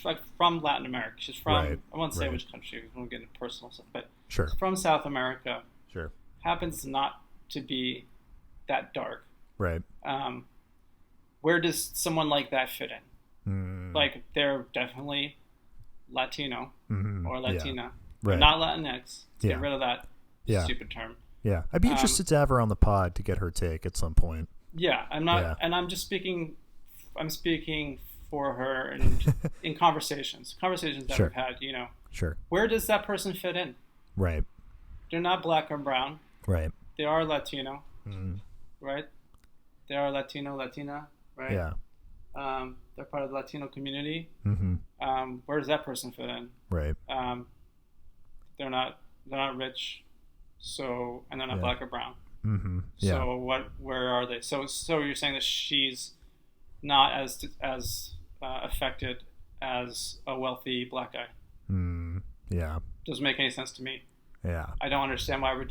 Speaker 1: like from Latin America. She's from I won't say which country. We won't get into personal stuff, but
Speaker 2: sure.
Speaker 1: From South America.
Speaker 2: Sure.
Speaker 1: Happens not to be that dark.
Speaker 2: Right.
Speaker 1: Where does someone like that fit in? Like, they're definitely Latino or Latina.
Speaker 2: Right.
Speaker 1: Not Latinx.
Speaker 2: Yeah.
Speaker 1: Get rid of that stupid term.
Speaker 2: Yeah. I'd be interested to have her on the pod to get her take at some point.
Speaker 1: Yeah. I'm not, and I'm just speaking for her in conversations that we've had,
Speaker 2: Sure.
Speaker 1: Where does that person fit in?
Speaker 2: Right.
Speaker 1: They're not black or brown.
Speaker 2: Right.
Speaker 1: They are Latino. Right? They are Latino, Latina. Right?
Speaker 2: Yeah.
Speaker 1: They're part of the Latino community. Where does that person fit in?
Speaker 2: Right.
Speaker 1: They're not rich, and they're not black or brown.
Speaker 2: Yeah.
Speaker 1: So where are they? So you're saying that she's not as affected as a wealthy black guy?
Speaker 2: Yeah.
Speaker 1: Doesn't make any sense to me.
Speaker 2: Yeah.
Speaker 1: I don't understand why we're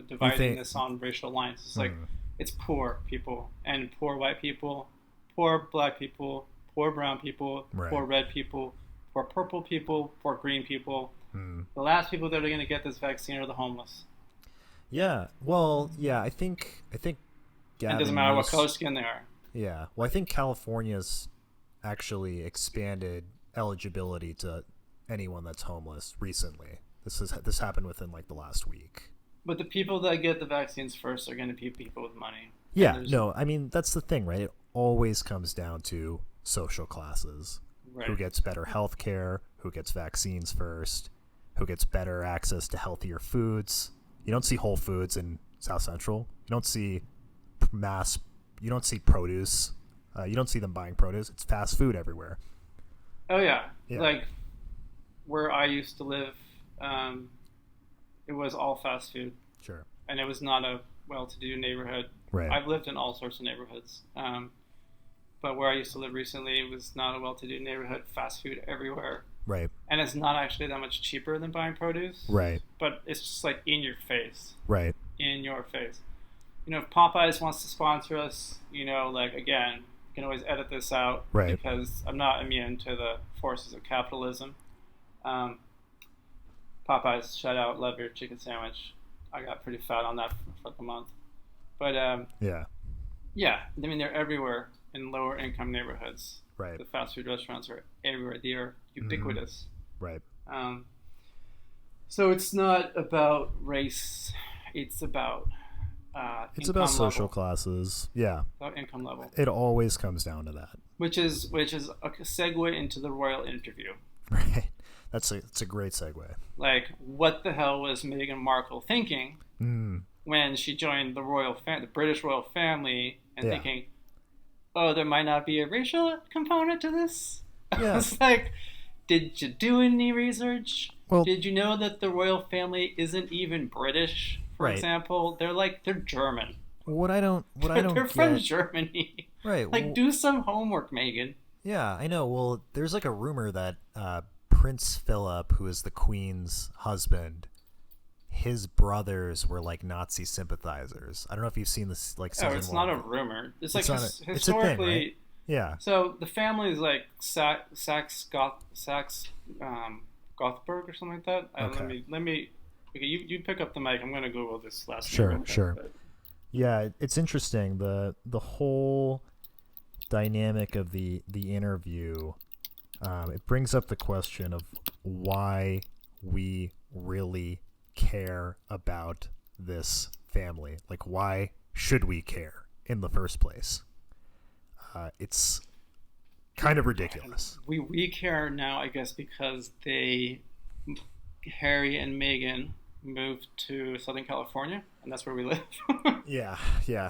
Speaker 1: dividing this on racial lines. It's like, it's poor people and poor white people, poor black people, poor brown people, poor red people, poor purple people, poor green people. The last people that are going to get this vaccine are the homeless.
Speaker 2: Yeah. Well, yeah, I think
Speaker 1: It doesn't matter what color skin they are.
Speaker 2: Yeah. Well, I think California's actually expanded eligibility to anyone that's homeless recently. This happened within like the last week.
Speaker 1: But the people that get the vaccines first are going to be people with money.
Speaker 2: Yeah, no, I mean, that's the thing, right? It always comes down to social classes.
Speaker 1: Right.
Speaker 2: Who gets better health care, who gets vaccines first, who gets better access to healthier foods. You don't see Whole Foods in South Central. You don't see produce. You don't see them buying produce. It's fast food everywhere.
Speaker 1: Oh, yeah.
Speaker 2: Yeah.
Speaker 1: Like, where I used to live, it was all fast food.
Speaker 2: Sure.
Speaker 1: And it was not a well-to-do neighborhood.
Speaker 2: Right.
Speaker 1: I've lived in all sorts of neighborhoods. But where I used to live recently, it was not a well-to-do neighborhood. Fast food everywhere.
Speaker 2: Right.
Speaker 1: And it's not actually that much cheaper than buying produce.
Speaker 2: Right.
Speaker 1: But it's just like in your face.
Speaker 2: Right.
Speaker 1: In your face. You know, if Popeyes wants to sponsor us, you know, like, again, you can always edit this out.
Speaker 2: Right.
Speaker 1: Because I'm not immune to the forces of capitalism. Popeyes, shout out, love your chicken sandwich. I got pretty fat on that for like a month. But,
Speaker 2: yeah,
Speaker 1: I mean, they're everywhere in lower income neighborhoods.
Speaker 2: Right.
Speaker 1: The fast food restaurants are everywhere. They are ubiquitous.
Speaker 2: Right.
Speaker 1: So it's not about race. It's about
Speaker 2: it's about social
Speaker 1: level.
Speaker 2: Classes. Yeah.
Speaker 1: About income level.
Speaker 2: It always comes down to that.
Speaker 1: Which is a segue into the royal interview.
Speaker 2: Right. It's a great segue.
Speaker 1: Like, what the hell was Meghan Markle thinking when she joined the British royal family, and thinking, oh, there might not be a racial component to this?
Speaker 2: Yeah.
Speaker 1: I was like, did you do any research?
Speaker 2: Well,
Speaker 1: did you know that the royal family isn't even British, for example? They're German.
Speaker 2: They're
Speaker 1: from Germany.
Speaker 2: Right.
Speaker 1: Like, do some homework, Meghan.
Speaker 2: Yeah, I know. Well, there's like a rumor that Prince Philip, who is the Queen's husband, his brothers were like Nazi sympathizers. I don't know if you've seen this, like, season 1.
Speaker 1: It's not a rumor. It's like historically.
Speaker 2: It's a thing, right? Yeah.
Speaker 1: So the family is like Saxe Gothberg or something like that.
Speaker 2: Okay.
Speaker 1: Let me. Okay, you pick up the mic. I'm gonna Google this last.
Speaker 2: Sure. Yeah, it's interesting. The whole dynamic of the interview. It brings up the question of why we really care about this family. Like, why should we care in the first place? It's kind of ridiculous.
Speaker 1: We care now, I guess, because Harry and Meghan moved to Southern California, and that's where we live.
Speaker 2: Yeah.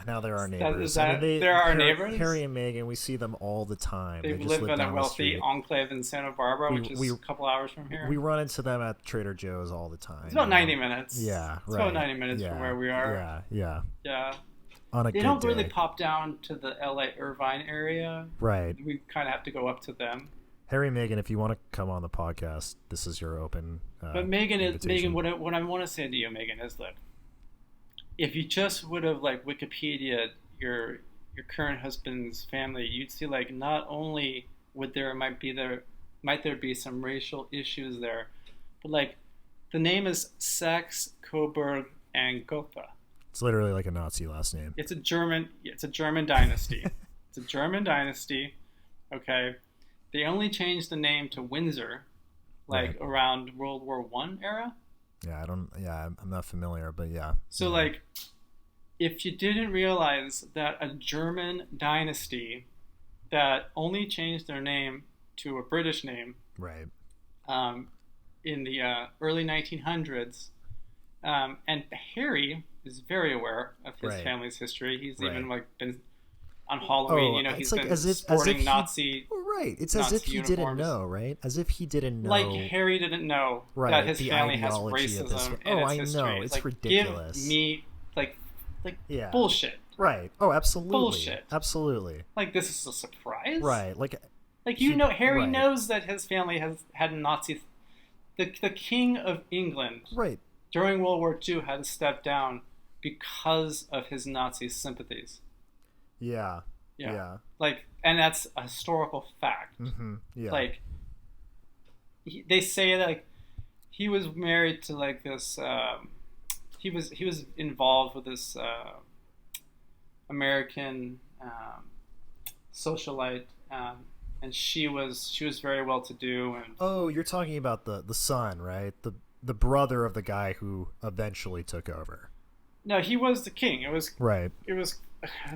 Speaker 2: Now there are neighbors.
Speaker 1: There are neighbors?
Speaker 2: Harry and Meghan, we see them all the time.
Speaker 1: They
Speaker 2: just
Speaker 1: live in a
Speaker 2: down
Speaker 1: wealthy enclave in Santa Barbara, which is a couple hours from here.
Speaker 2: We run into them at Trader Joe's all the time.
Speaker 1: It's about 90 minutes.
Speaker 2: Yeah,
Speaker 1: it's about 90 minutes from where we are.
Speaker 2: Yeah.
Speaker 1: They don't really pop down to the LA Irvine area.
Speaker 2: Right.
Speaker 1: We kind of have to go up to them.
Speaker 2: Harry and Meghan, if you want to come on the podcast, this is your open.
Speaker 1: But Meghan, what I want to say to you, Meghan, is that if you just would have like Wikipedia'd your current husband's family, you'd see like not only might there be some racial issues there, but like the name is Saxe Coburg and Gotha.
Speaker 2: It's literally like a Nazi last name.
Speaker 1: It's a German dynasty. It's a German dynasty. Okay. They only changed the name to Windsor, around World War I era.
Speaker 2: Yeah, I'm not familiar, but yeah.
Speaker 1: So like, if you didn't realize that a German dynasty that only changed their name to a British name,
Speaker 2: right,
Speaker 1: in the early 1900s, and Harry is very aware of his family's history. He's even like been on Halloween. He's been sporting Nazi.
Speaker 2: Right, it's
Speaker 1: Nazi
Speaker 2: as if he
Speaker 1: uniforms.
Speaker 2: Didn't know, right? As if he didn't know.
Speaker 1: Like Harry didn't know that his family has racism in its history.
Speaker 2: I know, it's
Speaker 1: like,
Speaker 2: ridiculous.
Speaker 1: Give me bullshit.
Speaker 2: Right. Oh, absolutely.
Speaker 1: Bullshit.
Speaker 2: Absolutely.
Speaker 1: Like, this is a surprise.
Speaker 2: Right. Like
Speaker 1: Harry knows that his family has had Nazi. The King of England.
Speaker 2: Right.
Speaker 1: During World War II had to step down because of his Nazi sympathies.
Speaker 2: Yeah.
Speaker 1: Like, and that's a historical fact.
Speaker 2: Mm-hmm. Yeah.
Speaker 1: Like, they say that like, he was married to like this. He was involved with this American socialite and she was very well to do, and
Speaker 2: Oh, you're talking about the son, right? The brother of the guy who eventually took over.
Speaker 1: no, he was the king.
Speaker 2: Right.
Speaker 1: It was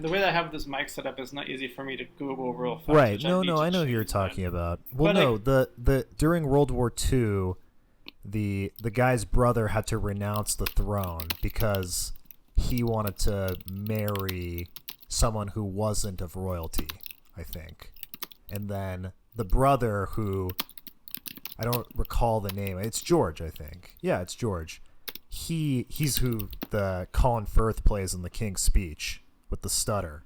Speaker 1: the way that I have this mic set up is not easy for me to Google real fast,
Speaker 2: Right.
Speaker 1: which I
Speaker 2: No,
Speaker 1: need
Speaker 2: no,
Speaker 1: to
Speaker 2: I know who you're
Speaker 1: change.
Speaker 2: talking about. Well,
Speaker 1: But
Speaker 2: no,
Speaker 1: like,
Speaker 2: the during World War II, the guy's brother had to renounce the throne because he wanted to marry someone who wasn't of royalty, I think. And then the brother who I don't recall the name. It's George, I think. Yeah, it's George. He's who the Colin Firth plays in The King's Speech with the stutter.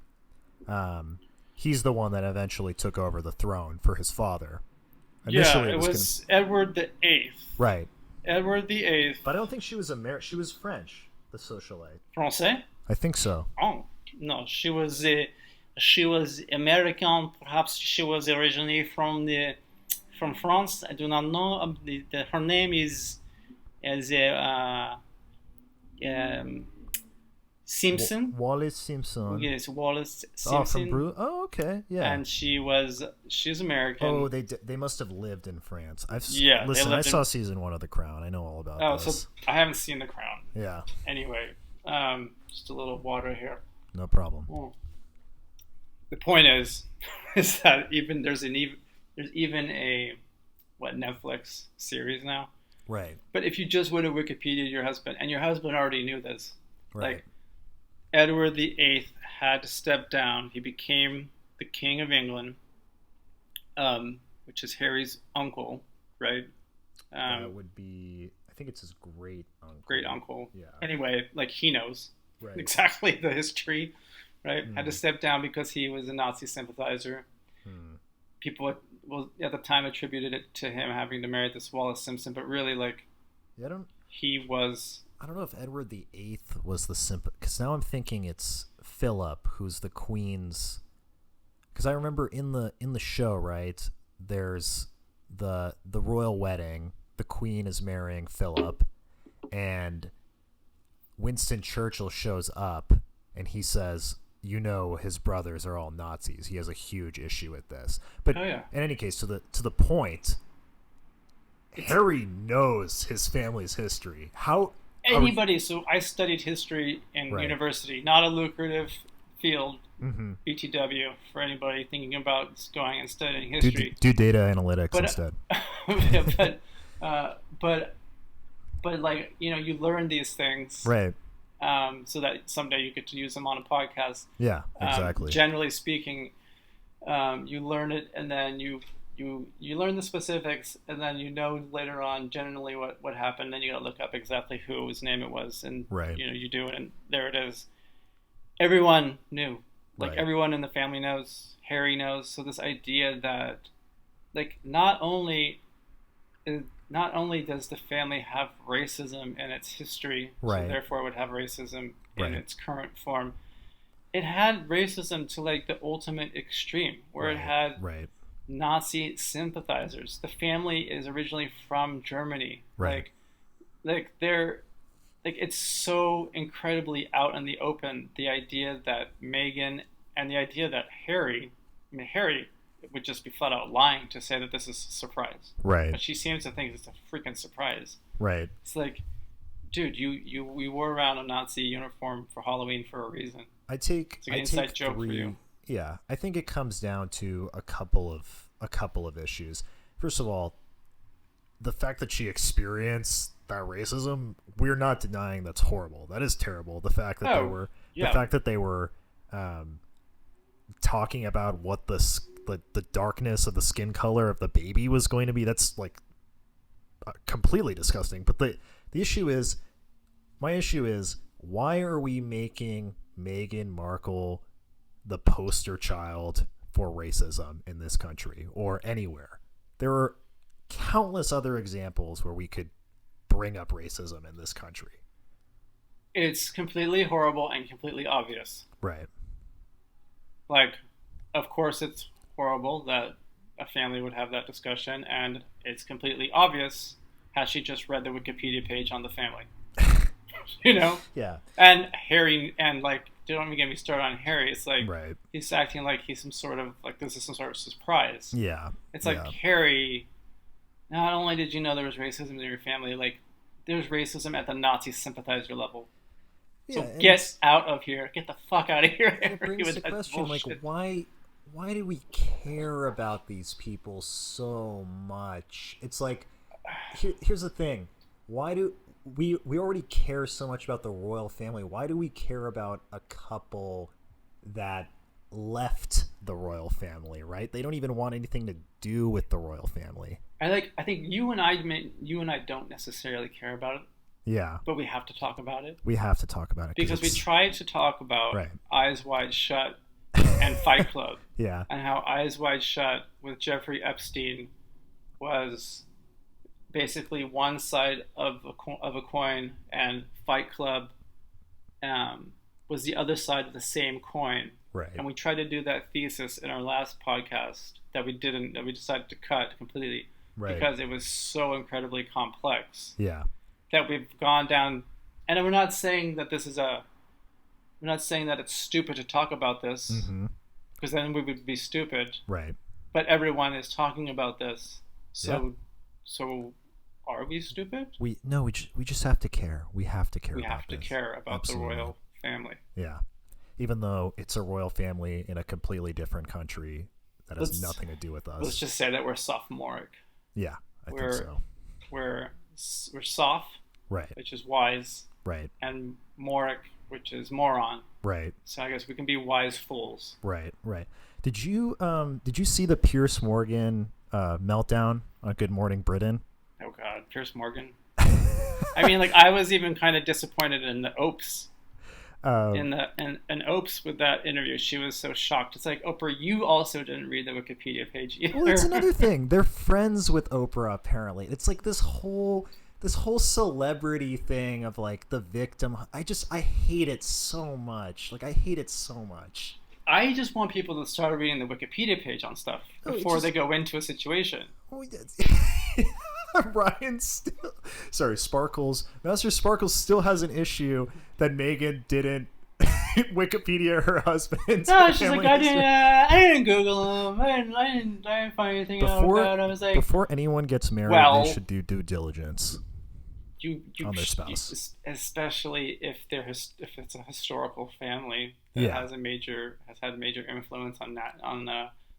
Speaker 2: He's the one that eventually took over the throne for his father.
Speaker 1: yeah,
Speaker 2: Initially, it
Speaker 1: it
Speaker 2: was
Speaker 1: was Edward the Eighth.
Speaker 2: right,
Speaker 1: Edward the Eighth.
Speaker 2: but I don't think she was She was French, the socialite.
Speaker 1: Français?
Speaker 2: I think so.
Speaker 1: Oh no, she was American. Perhaps she was originally from France. I do not know. Her name is um, Simpson.
Speaker 2: Wallace Simpson.
Speaker 1: Yes, Wallace
Speaker 2: Oh, from
Speaker 1: Simpson.
Speaker 2: Oh, okay, yeah.
Speaker 1: And she's American.
Speaker 2: Oh, they must have lived in France.
Speaker 1: Yeah, they
Speaker 2: Listen, I
Speaker 1: lived in-
Speaker 2: saw season 1 of The Crown. I know all about
Speaker 1: Oh,
Speaker 2: this.
Speaker 1: so I haven't seen The Crown.
Speaker 2: Yeah,
Speaker 1: Anyway, just a little water here.
Speaker 2: no problem.
Speaker 1: Oh. The point is that there's even a Netflix series now.
Speaker 2: Right,
Speaker 1: But if you just went to Wikipedia, your husband already knew this.
Speaker 2: right.
Speaker 1: Like Edward the Eighth had to step down. He became the King of England, which is Harry's uncle, right?
Speaker 2: That would be, I think it's his great uncle.
Speaker 1: Great uncle.
Speaker 2: Yeah.
Speaker 1: Anyway, like he knows
Speaker 2: Right.
Speaker 1: exactly the history, right? Had to step down because he was a Nazi sympathizer. People at the time attributed it to him having to marry this Wallace Simpson, but really, like,
Speaker 2: Yeah,
Speaker 1: he was.
Speaker 2: I don't know if Edward the Eighth was the because now I'm thinking it's Philip who's the Queen's. Because I remember in the show, right? There's the royal wedding. The Queen is marrying Philip, and Winston Churchill shows up, and he says, "You know, his brothers are all Nazis." He has a huge issue with this. But
Speaker 1: Oh, yeah.
Speaker 2: in any case, to the point, Harry knows his family's history. How
Speaker 1: Anybody, so I studied history in
Speaker 2: Right.
Speaker 1: university, not a lucrative field,
Speaker 2: Mm-hmm.
Speaker 1: BTW, for anybody thinking about going and studying history.
Speaker 2: do data analytics
Speaker 1: But-
Speaker 2: instead.
Speaker 1: Yeah, but like, you learn these things,
Speaker 2: Right.
Speaker 1: so that someday you get to use them on a podcast.
Speaker 2: Yeah, exactly.
Speaker 1: Generally speaking, you learn it, and then you learn the specifics, and then later on generally what happened. Then you got to look up exactly whose name it was, and
Speaker 2: Right.
Speaker 1: you do it, and there it is. Everyone knew, like
Speaker 2: Right.
Speaker 1: everyone in the family knows. Harry knows. So this idea that, like, not only does the family have racism in its history,
Speaker 2: Right.
Speaker 1: so therefore it would have racism
Speaker 2: Right.
Speaker 1: in its current form. It had racism to like the ultimate extreme, where it had
Speaker 2: right.
Speaker 1: Nazi sympathizers. The family is originally from Germany.
Speaker 2: Right.
Speaker 1: Like they're like, it's so incredibly out in the open, the idea that Meghan and the idea that Harry would just be flat out lying to say that this is a surprise.
Speaker 2: Right.
Speaker 1: But she seems to think it's a freaking surprise.
Speaker 2: Right.
Speaker 1: It's like, dude, we wore around a Nazi uniform for Halloween for a reason.
Speaker 2: It's like
Speaker 1: an inside joke for you.
Speaker 2: Yeah, I think it comes down to a couple of issues. First of all, the fact that she experienced that racism, we're not denying that's horrible. That is terrible. The fact that they were talking about what the darkness of the skin color of the baby was going to be, that's like completely disgusting. But the issue is, my issue is, why are we making Meghan Markle the poster child for racism in this country or anywhere? There are countless other examples where we could bring up racism in this country.
Speaker 1: It's completely horrible and completely obvious.
Speaker 2: Right.
Speaker 1: Like, of course it's horrible that a family would have that discussion, and it's completely obvious had she just read the Wikipedia page on the family.
Speaker 2: Yeah.
Speaker 1: And Harry, and like don't even get me started on Harry. It's like
Speaker 2: Right.
Speaker 1: he's acting like he's some sort of like this is some sort of surprise.
Speaker 2: Yeah.
Speaker 1: It's like Harry. Not only did you know there was racism in your family, like there's racism at the Nazi sympathizer level.
Speaker 2: Yeah,
Speaker 1: So get out of here. Get the fuck out of here.
Speaker 2: It brings the question, like, why do we care about these people so much? It's like, here's the thing. Why do we already care so much about the royal family? Why do we care about a couple that left the royal family, right? They don't even want anything to do with the royal family.
Speaker 1: I think you and I don't necessarily care about it.
Speaker 2: Yeah.
Speaker 1: But we have to talk about it.
Speaker 2: We have to talk about it.
Speaker 1: Because we tried to talk about Eyes Wide Shut and Fight Club.
Speaker 2: Yeah.
Speaker 1: And how Eyes Wide Shut with Jeffrey Epstein was basically one side of a coin, and Fight Club was the other side of the same coin.
Speaker 2: Right.
Speaker 1: And we tried to do that thesis in our last podcast that we decided to cut completely because it was so incredibly complex.
Speaker 2: Yeah.
Speaker 1: That we've gone down, and we're not saying that it's stupid to talk about this, because then we would be stupid.
Speaker 2: Right.
Speaker 1: But everyone is talking about this, so are we stupid?
Speaker 2: We just have to care. We have to care.
Speaker 1: We have to care about Absolutely. The royal family.
Speaker 2: Yeah, even though it's a royal family in a completely different country that has nothing to do with us.
Speaker 1: Let's just say that we're sophomoric.
Speaker 2: Yeah, I think so.
Speaker 1: We're soph.
Speaker 2: Right.
Speaker 1: Which is wise.
Speaker 2: Right.
Speaker 1: And moric, which is moron.
Speaker 2: Right.
Speaker 1: So I guess we can be wise fools.
Speaker 2: Right. Did you see the Piers Morgan meltdown on Good Morning Britain?
Speaker 1: Oh God, Piers Morgan. I mean, like, I was even kind of disappointed in the Opes. In Opes with that interview, she was so shocked. It's like, Oprah, you also didn't read the Wikipedia page either.
Speaker 2: Well, it's another thing. They're friends with Oprah, apparently. It's like this whole celebrity thing of like the victim. I hate it so much. Like, I hate it so much.
Speaker 1: I just want people to start reading the Wikipedia page on stuff before they go into a situation.
Speaker 2: Ryan Sparkles. Master Sparkles still has an issue that Meghan didn't Wikipedia her husband's.
Speaker 1: No, she's like, I didn't Google him. I didn't find anything out about him. I was like,
Speaker 2: before anyone gets married, they should do due diligence on their spouse,
Speaker 1: especially if it's a historical family that has had major influence on that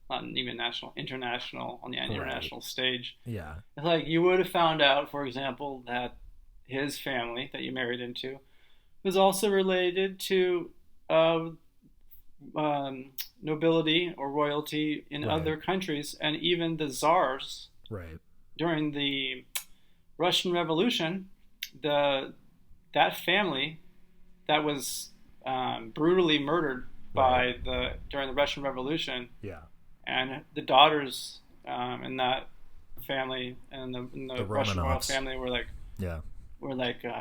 Speaker 1: not even international on the international stage.
Speaker 2: Yeah,
Speaker 1: it's like you would have found out, for example, that his family that you married into was also related to nobility or royalty in other countries, and even the czars.
Speaker 2: Right. During
Speaker 1: the Russian Revolution, that family that was brutally murdered during the Russian Revolution.
Speaker 2: Yeah.
Speaker 1: And the daughters in that family and the Russian royal family were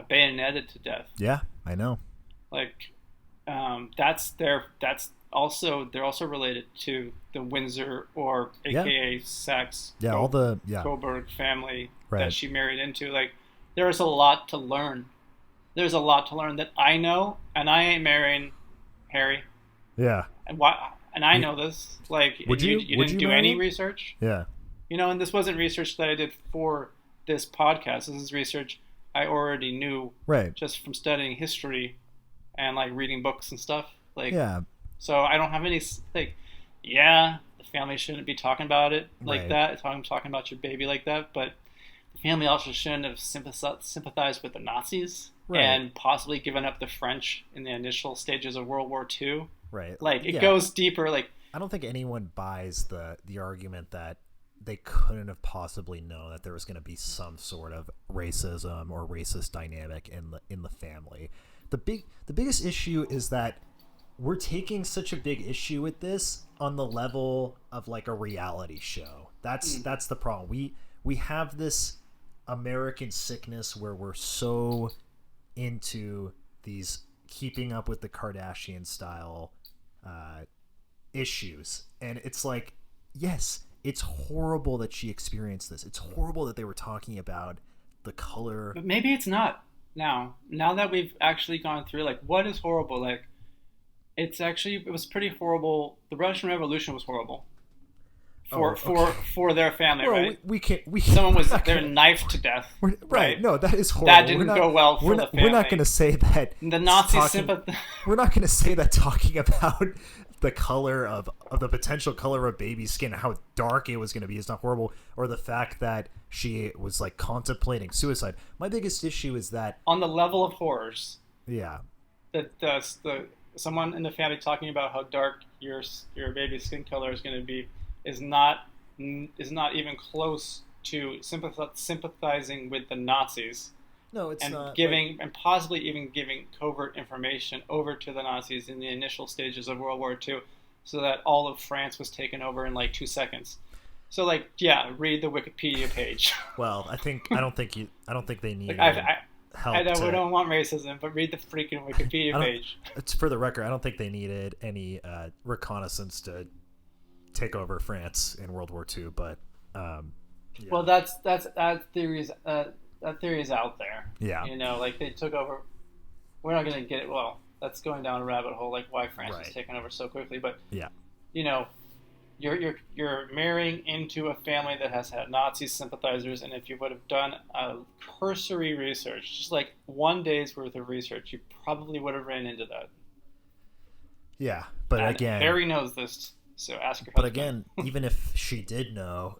Speaker 1: bayoneted to death.
Speaker 2: Yeah, I know.
Speaker 1: Like, they're also related to the Windsor or AKA Saxe Coburg family that she married into. Like, there's a lot to learn. There's a lot to learn that I know, and I ain't marrying Harry.
Speaker 2: Yeah.
Speaker 1: And why? And I know this. Like, you didn't do any research.
Speaker 2: Yeah.
Speaker 1: And this wasn't research that I did for this podcast. This is research I already knew, just from studying history and like reading books and stuff. Like, so I don't have any the family shouldn't be talking about it like that. Talking about your baby like that, but the family also shouldn't have sympathized with the Nazis and possibly given up the French in the initial stages of World War II.
Speaker 2: Right.
Speaker 1: Like, it goes deeper. Like,
Speaker 2: I don't think anyone buys the argument that they couldn't have possibly known that there was going to be some sort of racism or racist dynamic in the family. The biggest issue is that we're taking such a big issue with this on the level of like a reality show. That's the problem. We have this American sickness where we're so into these keeping up with the Kardashian style issues, and it's like, yes, it's horrible that she experienced this. It's horrible that they were talking about the color.
Speaker 1: But maybe it's not now that we've actually gone through, like, what is horrible? Like, It was pretty horrible. The Russian Revolution was horrible
Speaker 2: Oh,
Speaker 1: for their family,
Speaker 2: well,
Speaker 1: right?
Speaker 2: we can't.
Speaker 1: Someone was
Speaker 2: we're not
Speaker 1: they're
Speaker 2: gonna-
Speaker 1: knifed to death,
Speaker 2: Right.
Speaker 1: right?
Speaker 2: No, that is horrible.
Speaker 1: That didn't go well for the
Speaker 2: We're not
Speaker 1: family.
Speaker 2: going to say that.
Speaker 1: The Nazi
Speaker 2: talking-
Speaker 1: sympathy.
Speaker 2: We're not going to say that talking about the color of the potential color of baby's skin, how dark it was going to be, is not horrible, or the fact that she was like contemplating suicide. My biggest issue is that,
Speaker 1: On the level of horrors,
Speaker 2: yeah,
Speaker 1: that the someone in the family talking about how dark your baby's skin color is going to be is not even close to sympathizing with the Nazis
Speaker 2: no, it's
Speaker 1: and
Speaker 2: not
Speaker 1: giving and possibly even giving covert information over to the Nazis in the initial stages of World War II, so that all of France was taken over in like 2 seconds. So like, yeah, read the Wikipedia page.
Speaker 2: Well, I don't think they need help.
Speaker 1: I don't want racism, but read the freaking Wikipedia page.
Speaker 2: It's for the record. I don't think they needed any reconnaissance to take over France in World War II. But yeah.
Speaker 1: Well, that theory is out there.
Speaker 2: Yeah.
Speaker 1: You know, like they took over. We're not going to get it. Well, that's going down a rabbit hole, like why France was taken over so quickly. But
Speaker 2: yeah,
Speaker 1: you know, you're marrying into a family that has had Nazi sympathizers, and if you would have done a cursory research, just like one day's worth of research, you probably would have ran into that.
Speaker 2: Yeah, but
Speaker 1: and
Speaker 2: again,
Speaker 1: Harry knows this, so ask her.
Speaker 2: But again, even if she did know,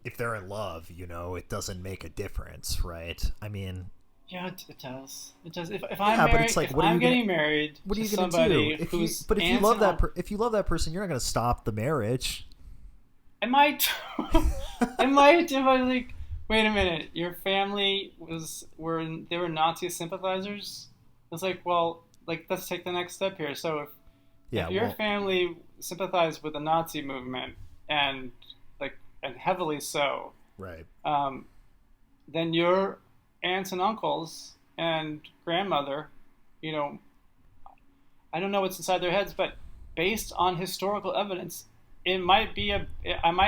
Speaker 2: if they're in love, it doesn't make a difference, right? I mean,
Speaker 1: yeah, it does. It does. If I'm married,
Speaker 2: but it's like,
Speaker 1: if I'm getting married
Speaker 2: what are
Speaker 1: to
Speaker 2: you going to
Speaker 1: somebody
Speaker 2: do?
Speaker 1: who's
Speaker 2: But if you love if you love that person, you're not going to stop the marriage.
Speaker 1: I might. I might if I like. Wait a minute. Your family they were Nazi sympathizers. It's like, well, like let's take the next step here. So if your family sympathized with the Nazi movement and heavily so,
Speaker 2: right?
Speaker 1: Then your aunts and uncles and grandmother, I don't know what's inside their heads, but based on historical evidence, I might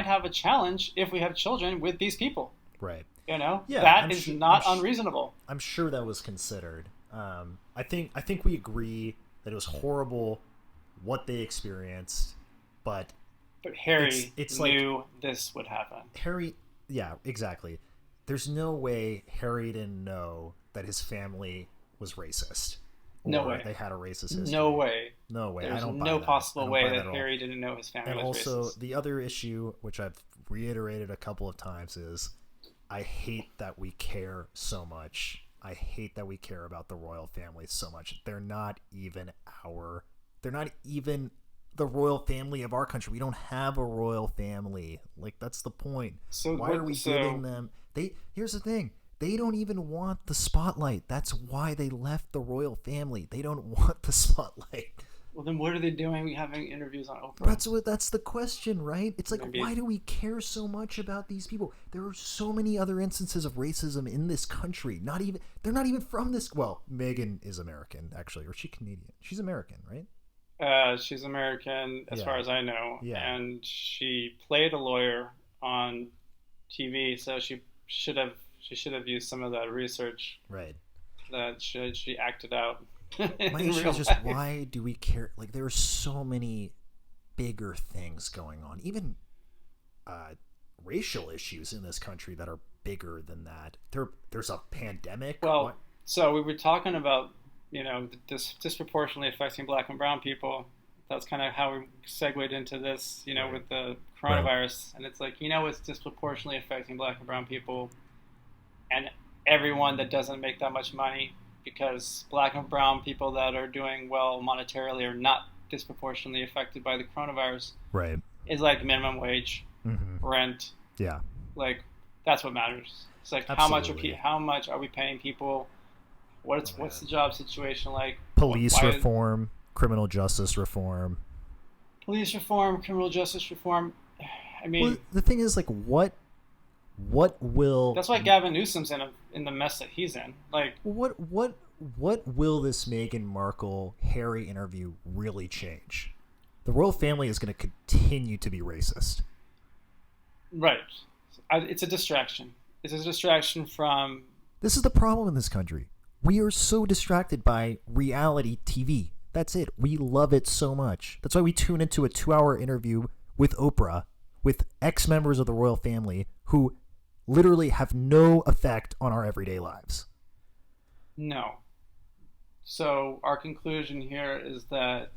Speaker 1: have a challenge if we have children with these people.
Speaker 2: Right.
Speaker 1: Yeah, that is
Speaker 2: not
Speaker 1: unreasonable.
Speaker 2: I'm sure that was considered. I think we agree that it was horrible what they experienced, but
Speaker 1: Harry
Speaker 2: it's
Speaker 1: knew
Speaker 2: like,
Speaker 1: this would happen.
Speaker 2: Harry, yeah, exactly. There's no way Harry didn't know that his family was racist.
Speaker 1: No way.
Speaker 2: They had a racist history.
Speaker 1: No way.
Speaker 2: No way.
Speaker 1: There's
Speaker 2: I don't buy
Speaker 1: no
Speaker 2: that.
Speaker 1: possible way that
Speaker 2: that
Speaker 1: Harry didn't know his family was racist.
Speaker 2: And also, the other issue, which I've reiterated a couple of times, is I hate that we care so much. I hate that we care about the royal family so much. They're not even the royal family of our country. We don't have a royal family. Like, that's the point.
Speaker 1: So
Speaker 2: why are we giving them? Here's the thing. They don't even want the spotlight. That's why they left the royal family. They don't want the spotlight.
Speaker 1: Well, then what are they doing having interviews on Oprah?
Speaker 2: That's the question, right? It's like, why do we care so much about these people? There are so many other instances of racism in this country. They're not even from this. Well, Meghan is American, actually, or is she Canadian? She's American, right?
Speaker 1: She's American, as far as I know.
Speaker 2: Yeah.
Speaker 1: And she played a lawyer on TV, so she should have used some of that research.
Speaker 2: Right.
Speaker 1: That she acted out.
Speaker 2: My issue is just, why do we care? Like, there are so many bigger things going on, even racial issues in this country that are bigger than that. There's a pandemic.
Speaker 1: Well, so we were talking about, this disproportionately affecting black and brown people. That's kind of how we segued into this,
Speaker 2: right.
Speaker 1: with the coronavirus.
Speaker 2: Right.
Speaker 1: And it's like, it's disproportionately affecting black and brown people and everyone that doesn't make that much money, because black and brown people that are doing well monetarily are not disproportionately affected by the coronavirus.
Speaker 2: Right.
Speaker 1: It's like minimum wage, rent.
Speaker 2: Yeah.
Speaker 1: Like, that's what matters. It's like,
Speaker 2: Absolutely.
Speaker 1: how much are we paying people? What's the job situation like?
Speaker 2: Police reform, criminal justice reform.
Speaker 1: Police reform, criminal justice reform. I mean,
Speaker 2: well, the thing is, like, what will?
Speaker 1: That's why Gavin Newsom's in the mess that he's in. Like,
Speaker 2: what will this Meghan Markle Harry interview really change? The royal family is going to continue to be racist.
Speaker 1: Right. It's a distraction. It's a distraction from.
Speaker 2: This is the problem in this country. We are so distracted by reality TV That's it. We love it so much. That's why we tune into a 2-hour interview with Oprah, with ex-members of the royal family who literally have no effect on our everyday lives.
Speaker 1: No. So our conclusion here is that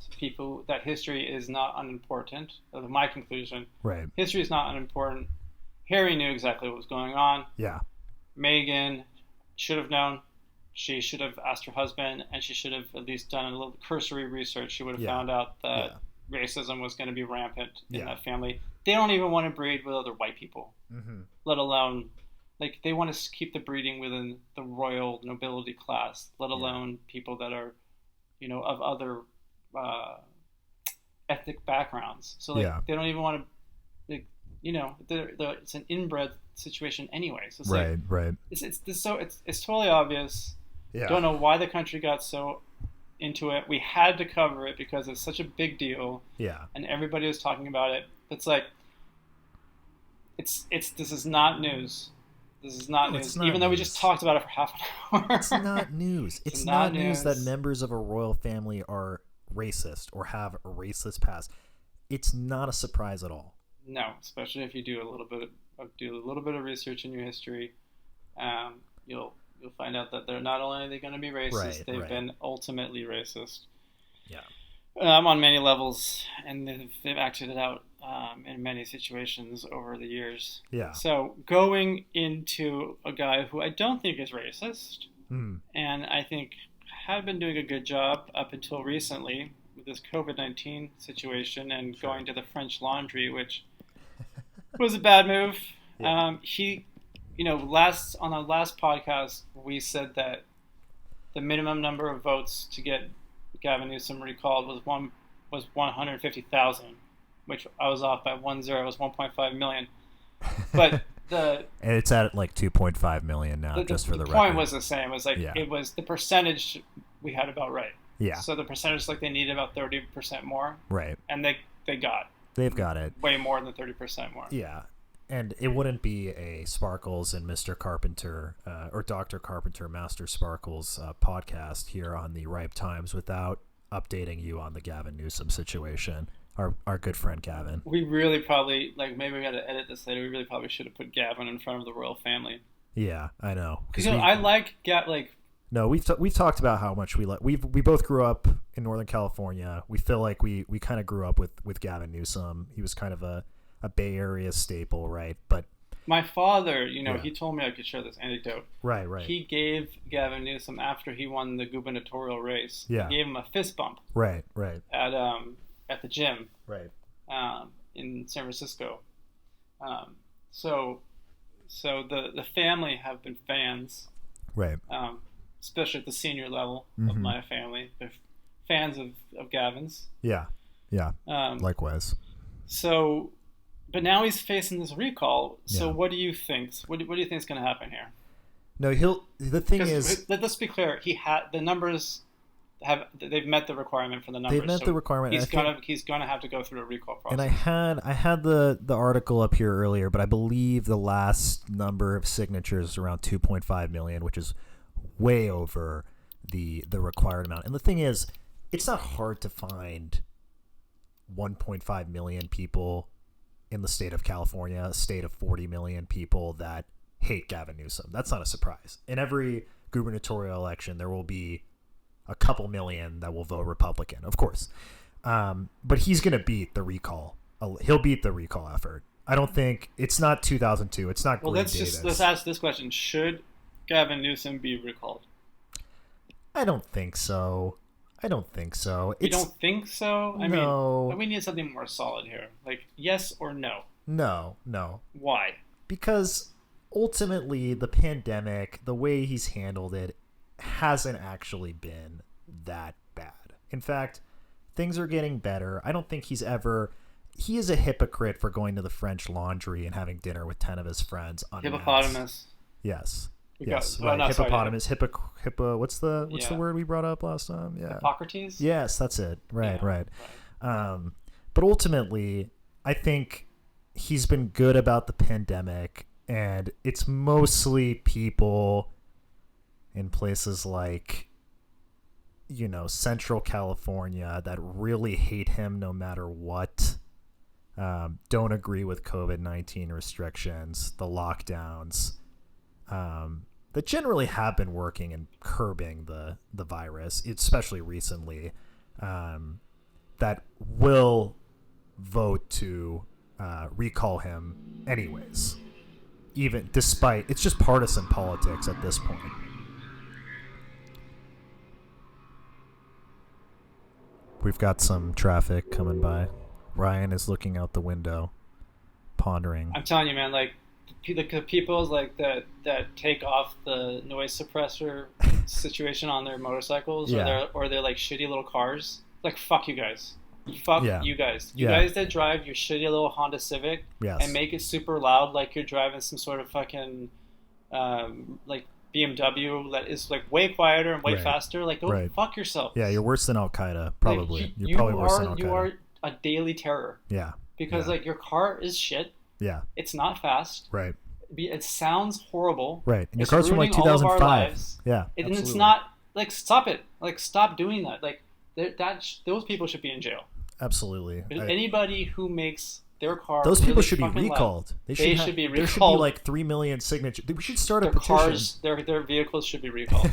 Speaker 1: history is not unimportant. My conclusion.
Speaker 2: Right.
Speaker 1: History is not unimportant. Harry knew exactly what was going on.
Speaker 2: Yeah.
Speaker 1: Meghan should have known. She should have asked her husband, and she should have at least done a little cursory research. She would have found out that racism was going to be rampant in that family. They don't even want to breed with other white people, let alone, like, they want to keep the breeding within the royal nobility class, let alone people that are, of other ethnic backgrounds. So, like, they don't even want to, like, it's an inbred situation anyway. So it's
Speaker 2: right.
Speaker 1: It's totally obvious.
Speaker 2: Yeah.
Speaker 1: Don't know why the country got so into it. We had to cover it because it's such a big deal.
Speaker 2: Yeah.
Speaker 1: And everybody was talking about it. It's like, this is not news. This is not news. Even though we just talked about it for half an hour.
Speaker 2: It's not news. It's not news that members of a royal family are racist or have a racist past. It's not a surprise at all.
Speaker 1: No, especially if you do a little bit of research in your history. You'll find out that they're not only are they going to be racist, they've been ultimately racist.
Speaker 2: Yeah.
Speaker 1: On many levels, and they've acted it out in many situations over the years.
Speaker 2: Yeah.
Speaker 1: So going into a guy who I don't think is racist, and I think had been doing a good job up until recently with this COVID-19 situation and going to the French Laundry, which was a bad move. Yeah. On the last podcast, we said that the minimum number of votes to get Gavin Newsom recalled was 150,000, which I was off by 1 0. It was 1.5 million. But and
Speaker 2: it's at like 2.5 million now. Just for the record,
Speaker 1: the point was the same. It was like it was the percentage we had about right.
Speaker 2: Yeah.
Speaker 1: So the percentage, like, they needed about 30% more.
Speaker 2: Right.
Speaker 1: And they've got
Speaker 2: it
Speaker 1: way more than 30% more.
Speaker 2: Yeah. And it wouldn't be a Sparkles and Mr. Carpenter or Dr. Carpenter, Master Sparkles podcast here on the Ripe Times without updating you on the Gavin Newsom situation. Our good friend Gavin.
Speaker 1: We really probably, like, maybe we got to edit this later. We really probably should have put Gavin in front of the royal family.
Speaker 2: Yeah, I know.
Speaker 1: Because I like
Speaker 2: No, we've talked about how much we both grew up in Northern California. We feel like we kind of grew up with Gavin Newsom. He was kind of a Bay Area staple, right? But
Speaker 1: my father, he told me I could share this anecdote.
Speaker 2: Right.
Speaker 1: He gave Gavin Newsom, after he won the gubernatorial race,
Speaker 2: he
Speaker 1: gave him a fist bump.
Speaker 2: Right.
Speaker 1: At the gym.
Speaker 2: Right.
Speaker 1: In San Francisco. So the family have been fans.
Speaker 2: Right.
Speaker 1: Especially at the senior level of my family. They're fans of Gavin's.
Speaker 2: Yeah. Likewise.
Speaker 1: So, but now he's facing this recall. So what do you think? What do you think is going to happen here?
Speaker 2: No, the thing is,
Speaker 1: let's be clear. The numbers they've met the requirement for the numbers.
Speaker 2: They've met the requirement.
Speaker 1: He's gonna have to go through a recall process.
Speaker 2: And I had the article up here earlier, but I believe the last number of signatures is around 2.5 million, which is way over the required amount. And the thing is, it's not hard to find 1.5 million people in the state of California, a state of 40 million people that hate Gavin Newsom. That's not a surprise. In every gubernatorial election, there will be a couple million that will vote Republican, of course. But he's going to beat the recall. He'll beat the recall effort. I don't think it's not 2002. It's not. Well,
Speaker 1: let's ask this question: should Gavin Newsom be recalled?
Speaker 2: I don't think so. You don't think so?
Speaker 1: I mean, we need something more solid here. Like, yes or no?
Speaker 2: No.
Speaker 1: Why?
Speaker 2: Because ultimately, the pandemic, the way he's handled it, hasn't actually been that bad. In fact, things are getting better. I don't think he is a hypocrite for going to the French Laundry and having dinner with 10 of his friends on
Speaker 1: hippopotamus.
Speaker 2: Yes.
Speaker 1: Yes,
Speaker 2: right. Hippopotamus. What's the word we brought up last time? Yeah.
Speaker 1: Hippocrates?
Speaker 2: Yes, that's it. Right. But ultimately, I think he's been good about the pandemic, and it's mostly people in places like Central California that really hate him no matter what, don't agree with COVID-19 restrictions, the lockdowns, that generally have been working in curbing the virus, especially recently, that will vote to recall him anyways, even despite it's just partisan politics at this point. We've got some traffic coming by. Ryan is looking out the window, pondering.
Speaker 1: I'm telling you, man, like the people like that take off the noise suppressor situation on their motorcycles,
Speaker 2: Yeah.
Speaker 1: or they're like shitty little cars. Like, fuck you guys. Fuck
Speaker 2: Yeah.
Speaker 1: you guys. You
Speaker 2: Yeah.
Speaker 1: guys that drive your shitty little Honda Civic
Speaker 2: Yes.
Speaker 1: and make it super loud like you're driving some sort of fucking like BMW that is like way quieter and way
Speaker 2: Right.
Speaker 1: faster. Like, go
Speaker 2: Right.
Speaker 1: fuck yourself.
Speaker 2: Yeah, you're worse than Al Qaeda, probably.
Speaker 1: Like,
Speaker 2: You're probably worse than Al
Speaker 1: you
Speaker 2: Qaeda.
Speaker 1: are a daily terror
Speaker 2: Yeah.
Speaker 1: because
Speaker 2: Yeah.
Speaker 1: like your car is shit.
Speaker 2: Yeah.
Speaker 1: It's not fast.
Speaker 2: Right.
Speaker 1: It sounds horrible.
Speaker 2: Right. And your
Speaker 1: It's
Speaker 2: car's from like
Speaker 1: ruining all of our
Speaker 2: 2005.
Speaker 1: lives.
Speaker 2: Yeah.
Speaker 1: And
Speaker 2: absolutely.
Speaker 1: it's not like, stop it. Like, stop doing that. Like those people should be in jail.
Speaker 2: Absolutely.
Speaker 1: Anybody who makes their car
Speaker 2: Those people
Speaker 1: really
Speaker 2: should be
Speaker 1: fucking loud,
Speaker 2: recalled.
Speaker 1: they should be
Speaker 2: There should be
Speaker 1: recalled.
Speaker 2: like 3 million signatures. We should start a
Speaker 1: Their
Speaker 2: petition.
Speaker 1: cars, their vehicles should be recalled.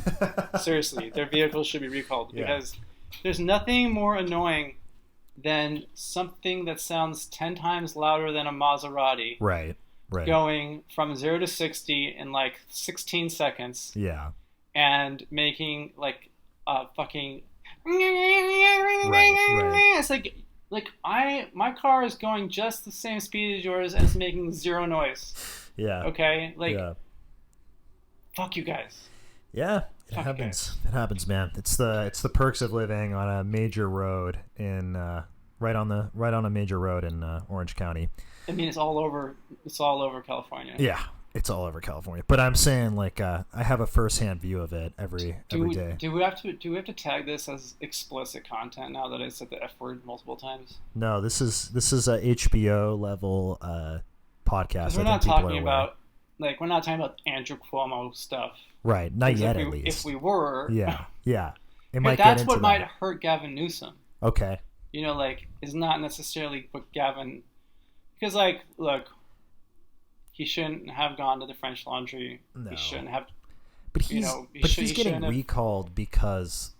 Speaker 1: Seriously, their vehicles should be recalled
Speaker 2: Yeah.
Speaker 1: because there's nothing more annoying than something that sounds 10 times louder than a Maserati
Speaker 2: Right. Right.
Speaker 1: going from 0 to 60 in like 16 seconds
Speaker 2: Yeah.
Speaker 1: and making like a fucking
Speaker 2: Right.
Speaker 1: it's like my car is going just the same speed as yours and it's making zero noise.
Speaker 2: Yeah.
Speaker 1: Okay? Like,
Speaker 2: Yeah.
Speaker 1: fuck you guys.
Speaker 2: Yeah, it
Speaker 1: Fuck
Speaker 2: happens. It happens, man. It's the perks of living on a major road in right on a major road in Orange County.
Speaker 1: I mean, it's all over California.
Speaker 2: Yeah, it's all over California. But I'm saying like I have a firsthand view of it every day.
Speaker 1: Do we have to tag this as explicit content now that I said the F word multiple times?
Speaker 2: No, this is a HBO level podcast.
Speaker 1: Because we're
Speaker 2: I
Speaker 1: not
Speaker 2: think people
Speaker 1: talking
Speaker 2: are
Speaker 1: about we're not talking about Andrew Cuomo stuff.
Speaker 2: right. Not yet,
Speaker 1: If
Speaker 2: at least.
Speaker 1: If we were,
Speaker 2: Yeah. It
Speaker 1: but
Speaker 2: might get
Speaker 1: that's
Speaker 2: into
Speaker 1: what
Speaker 2: that.
Speaker 1: might hurt Gavin Newsom.
Speaker 2: Okay.
Speaker 1: Like, is not necessarily what Gavin, because like, look, he shouldn't have gone to the French Laundry.
Speaker 2: No.
Speaker 1: He shouldn't have.
Speaker 2: But he's
Speaker 1: he
Speaker 2: getting
Speaker 1: shouldn't have-
Speaker 2: recalled because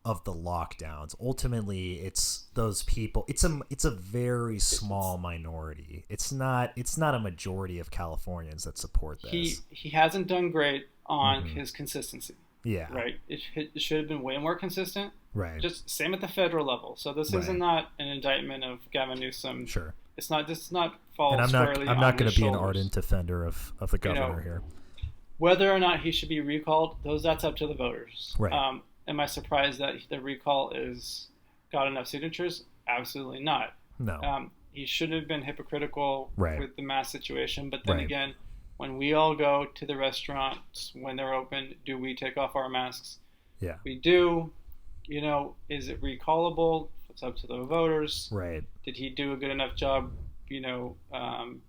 Speaker 2: of the lockdowns. Ultimately, it's those people. It's a very small minority. It's not a majority of Californians that support this.
Speaker 1: He hasn't done great on his consistency.
Speaker 2: Yeah.
Speaker 1: Right. It should have been way more consistent.
Speaker 2: Right.
Speaker 1: Just same at the federal level. So this is
Speaker 2: Right.
Speaker 1: not an indictment of Gavin Newsom.
Speaker 2: Sure.
Speaker 1: It's not. This is not falls
Speaker 2: And I'm
Speaker 1: squarely
Speaker 2: not
Speaker 1: on
Speaker 2: going
Speaker 1: his
Speaker 2: to be an
Speaker 1: shoulders.
Speaker 2: ardent defender of the governor here.
Speaker 1: Whether or not he should be recalled, that's up to the voters.
Speaker 2: Right.
Speaker 1: Am I surprised that the recall got enough signatures? Absolutely not.
Speaker 2: No.
Speaker 1: He should have been hypocritical
Speaker 2: Right.
Speaker 1: with the mask situation. But then
Speaker 2: Right.
Speaker 1: again, when we all go to the restaurants when they're open, do we take off our masks?
Speaker 2: Yeah.
Speaker 1: We do. Is it recallable? It's up to the voters.
Speaker 2: Right.
Speaker 1: Did he do a good enough job,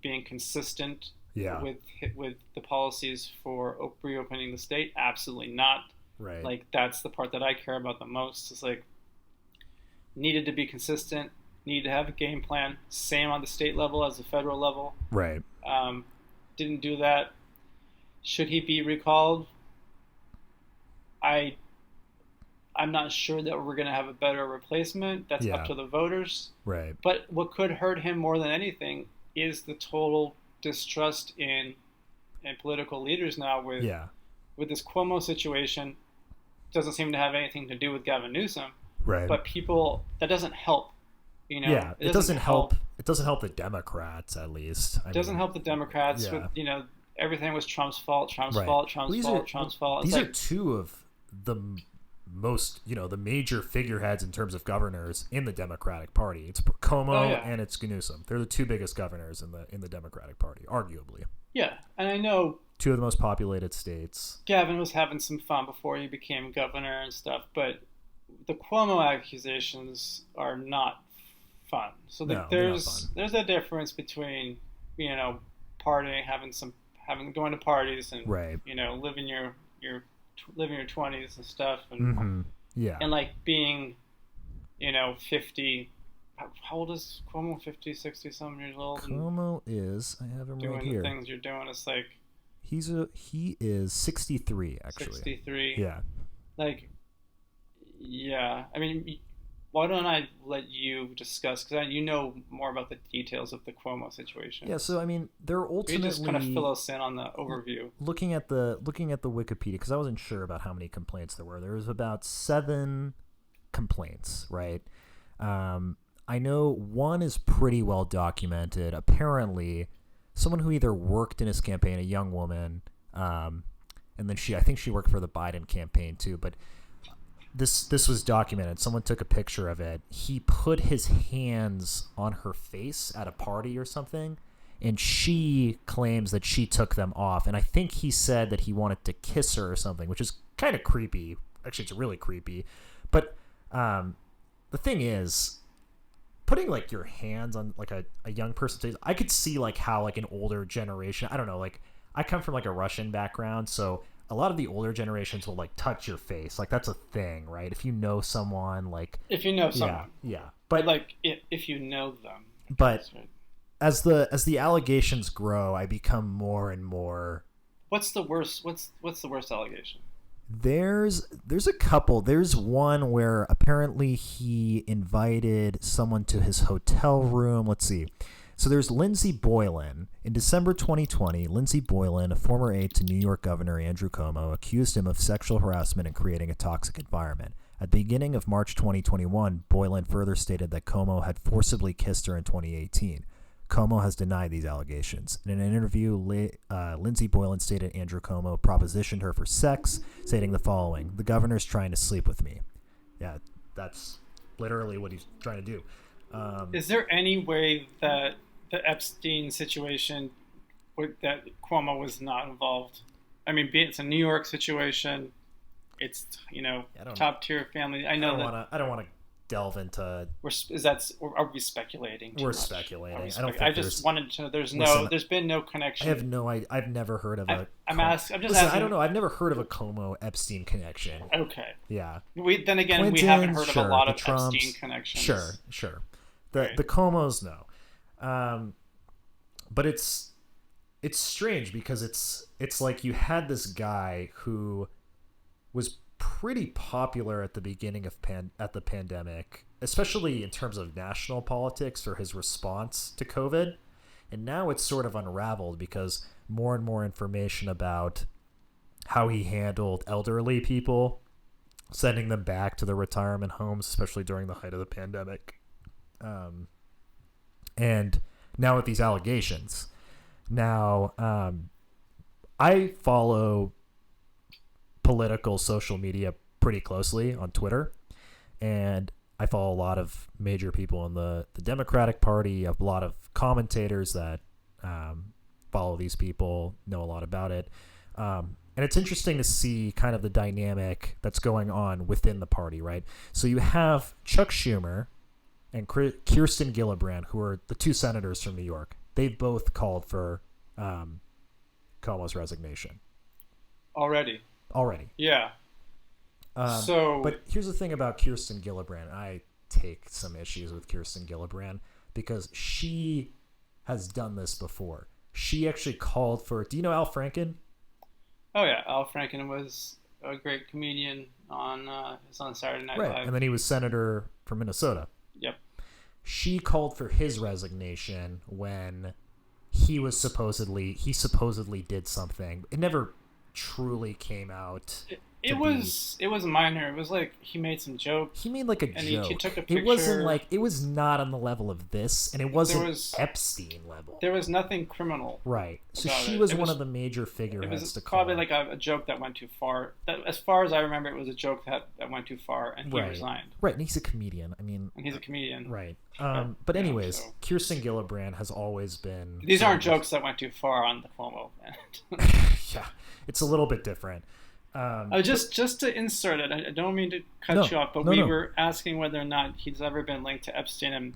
Speaker 1: being consistent
Speaker 2: Yeah.
Speaker 1: with the policies for reopening the state? Absolutely not.
Speaker 2: Right.
Speaker 1: Like, that's the part that I care about the most. It's like, needed to be consistent, needed to have a game plan, same on the state level as the federal level.
Speaker 2: Right.
Speaker 1: Didn't do that. Should he be recalled? I'm not sure that we're going to have a better replacement. That's
Speaker 2: Yeah.
Speaker 1: up to the voters.
Speaker 2: Right.
Speaker 1: But what could hurt him more than anything is the total distrust in political leaders now with
Speaker 2: Yeah.
Speaker 1: this Cuomo situation. Doesn't seem to have anything to do with Gavin Newsom.
Speaker 2: Right.
Speaker 1: But people, that doesn't help.
Speaker 2: Yeah. It doesn't help. It doesn't help the Democrats, at least.
Speaker 1: It doesn't help the Democrats
Speaker 2: yeah.
Speaker 1: with, everything was Trump's fault, Trump's
Speaker 2: Right.
Speaker 1: fault, Trump's
Speaker 2: These
Speaker 1: fault,
Speaker 2: are-
Speaker 1: Trump's fault. It's
Speaker 2: These
Speaker 1: like,
Speaker 2: are two of the most, the major figureheads in terms of governors in the Democratic Party. It's Cuomo
Speaker 1: Oh, yeah.
Speaker 2: and it's Newsom. They're the two biggest governors in the Democratic Party, arguably.
Speaker 1: yeah, and I know
Speaker 2: Two of the most populated states.
Speaker 1: Gavin was having some fun before he became governor and stuff, but the Cuomo accusations are not fun. So
Speaker 2: No, they're not fun.
Speaker 1: there's a difference between partying, going to parties and
Speaker 2: Right.
Speaker 1: living your 20s and stuff, and
Speaker 2: Mm-hmm. Yeah.
Speaker 1: and like being, 50. How old is Cuomo? 50, 60 some years old.
Speaker 2: Cuomo is. I have him right
Speaker 1: doing
Speaker 2: here.
Speaker 1: the things you're doing. It's like
Speaker 2: He is 63 actually.
Speaker 1: 63.
Speaker 2: Yeah.
Speaker 1: Like, yeah. I mean, why don't I let you discuss? Because you know more about the details of the Cuomo situation.
Speaker 2: Yeah. So I mean, they're ultimately
Speaker 1: You just kind of fill us in on the overview.
Speaker 2: Looking at the Wikipedia, because I wasn't sure about how many complaints there were. There was about 7 complaints, right? I know one is pretty well documented. Apparently, someone who either worked in his campaign, a young woman, and then I think she worked for the Biden campaign too. But this was documented. Someone took a picture of it. He put his hands on her face at a party or something, and she claims that she took them off. And I think he said that he wanted to kiss her or something, which is kind of creepy. Actually, it's really creepy. But the thing is, putting like your hands on like a young person's face, I could see like how like an older generation, I don't know, like I come from like a Russian background, so a lot of the older generations will like touch your face. Like that's a thing, right? If you know someone, like
Speaker 1: if you know someone.
Speaker 2: Yeah.
Speaker 1: But like if you know them.
Speaker 2: But
Speaker 1: right.
Speaker 2: as the allegations grow, I become more and more.
Speaker 1: What's the worst allegation?
Speaker 2: There's a couple. There's one where apparently he invited someone to his hotel room. Let's see. So there's Lindsey Boylan. In December 2020, Lindsey Boylan, a former aide to New York Governor Andrew Cuomo, accused him of sexual harassment and creating a toxic environment. At the beginning of March 2021, Boylan further stated that Cuomo had forcibly kissed her in 2018. Cuomo has denied these allegations. In an interview, Lindsey Boylan stated Andrew Cuomo propositioned her for sex, stating the following: "The governor's trying to sleep with me." Yeah, that's literally what he's trying to do.
Speaker 1: Is there any way that the Epstein situation, that Cuomo was not involved? I mean, it's a New York situation. It's top tier family. I don't
Speaker 2: want to delve into.
Speaker 1: Are we speculating?
Speaker 2: We're speculating.
Speaker 1: I just wanted to know. There's been no connection.
Speaker 2: I have no idea. I've never heard of a.
Speaker 1: I'm just asking.
Speaker 2: I don't know. I've never heard of a Cuomo Epstein connection.
Speaker 1: Okay.
Speaker 2: Yeah.
Speaker 1: We haven't heard of a lot of Epstein connections.
Speaker 2: Sure. The Cuomos, no. But it's strange because it's like you had this guy who was pretty popular at the beginning of the pandemic, especially in terms of national politics for his response to COVID. And now it's sort of unraveled because more and more information about how he handled elderly people, sending them back to their retirement homes, especially during the height of the pandemic. And now with these allegations, I follow political social media pretty closely on Twitter, and I follow a lot of major people in the Democratic Party, a lot of commentators that follow these people, know a lot about it. And it's interesting to see kind of the dynamic that's going on within the party, right? So you have Chuck Schumer and Kirsten Gillibrand, who are the 2 senators from New York. They've both called for Cuomo's resignation.
Speaker 1: Already. Yeah.
Speaker 2: But here's the thing about Kirsten Gillibrand. I take some issues with Kirsten Gillibrand because she has done this before. She actually called for. Do you know Al Franken?
Speaker 1: Oh yeah, Al Franken was a great comedian on Saturday Night Live.
Speaker 2: And then he was senator from Minnesota.
Speaker 1: Yep.
Speaker 2: She called for his resignation when he supposedly did something. It never truly came out.
Speaker 1: It was minor. It was like he made some joke.
Speaker 2: He made like a joke.
Speaker 1: He took a picture.
Speaker 2: It wasn't like, it was not on the level of this, and it wasn't Epstein level.
Speaker 1: There was nothing criminal.
Speaker 2: Right. So she was one of the major figureheads to call.
Speaker 1: Probably like a joke that went too far. As far as I remember, it was a joke that went too far, and he resigned.
Speaker 2: Right, and he's a comedian.
Speaker 1: And he's a comedian.
Speaker 2: Right. But anyways, Kirsten Gillibrand has always been.
Speaker 1: These aren't jokes that went too far on the Cuomo end.
Speaker 2: Yeah, it's a little bit different.
Speaker 1: Just to insert it, I don't mean to cut you off, but we were asking whether or not he's ever been linked to Epstein. And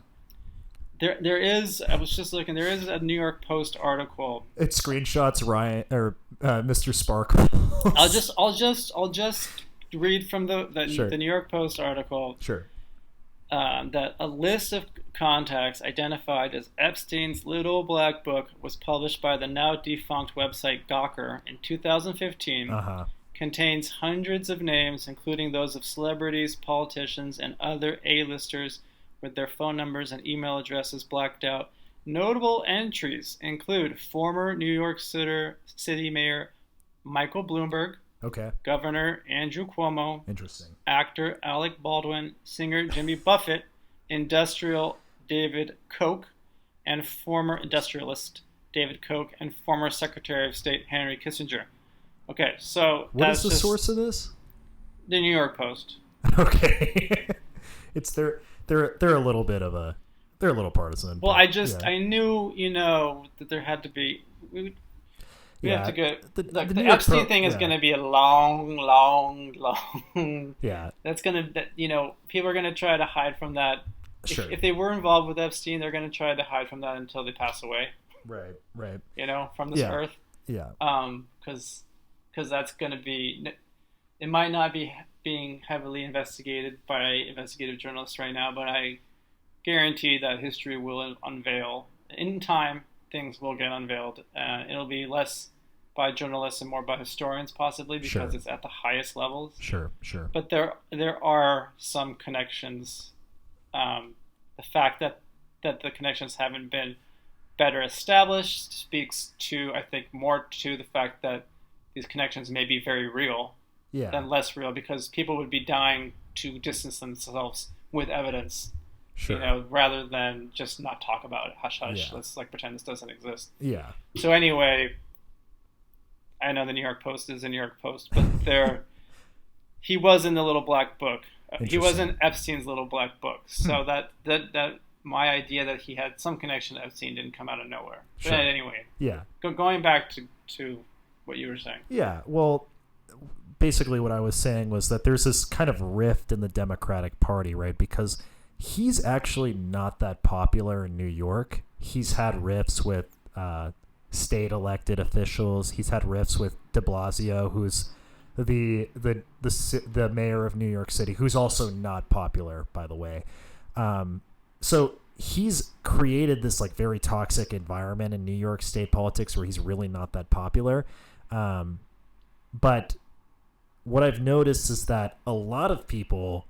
Speaker 1: there is. I was just looking. There is a New York Post article.
Speaker 2: It screenshots Ryan or Mr. Sparkle.
Speaker 1: I'll just read from
Speaker 2: Sure.
Speaker 1: the New York Post article
Speaker 2: Sure.
Speaker 1: that a list of contacts identified as Epstein's Little Black Book was published by the now defunct website Gawker in 2015.
Speaker 2: Uh-huh.
Speaker 1: Contains hundreds of names, including those of celebrities, politicians, and other A-listers with their phone numbers and email addresses blacked out. Notable entries include former New York City Mayor Michael Bloomberg,
Speaker 2: Okay.
Speaker 1: Governor Andrew Cuomo,
Speaker 2: Interesting.
Speaker 1: actor Alec Baldwin, singer Jimmy Buffett, industrial David Koch, and former industrialist David Koch, and former Secretary of State Henry Kissinger. Okay, so
Speaker 2: what
Speaker 1: that's
Speaker 2: is the source of this?
Speaker 1: The New York Post.
Speaker 2: Okay. It's they're a little bit of a they're a little partisan.
Speaker 1: Well,
Speaker 2: but,
Speaker 1: I knew that there had to be we have to get the Epstein thing is going to be a long.
Speaker 2: Yeah.
Speaker 1: That's going to people are going to try to hide from that.
Speaker 2: Sure.
Speaker 1: If they were involved with Epstein, they're going to try to hide from that until they pass away.
Speaker 2: Right.
Speaker 1: From this earth.
Speaker 2: Yeah.
Speaker 1: Because that's going to be. It might not be being heavily investigated by investigative journalists right now, but I guarantee that history will unveil. In time, things will get unveiled. It'll be less by journalists and more by historians, possibly, because it's at the highest levels.
Speaker 2: Sure.
Speaker 1: But there are some connections. The fact that the connections haven't been better established speaks to, I think, more to the fact that these connections may be very real than less real, because people would be dying to distance themselves with evidence, rather than just not talk about it. Hush, hush. Let's pretend this doesn't exist.
Speaker 2: Yeah.
Speaker 1: So anyway, I know the New York Post is a New York Post, but he was in the Little Black Book. He was in Epstein's Little Black Book. So that my idea that he had some connection to Epstein didn't come out of nowhere. But anyway, going back to what you were saying.
Speaker 2: Yeah, well, basically what I was saying was that there's this kind of rift in the Democratic Party, right? Because he's actually not that popular in New York. He's had rifts with state elected officials. He's had rifts with de Blasio, who's the mayor of New York City, who's also not popular, by the way. So he's created this very toxic environment in New York state politics where he's really not that popular. But what I've noticed is that a lot of people,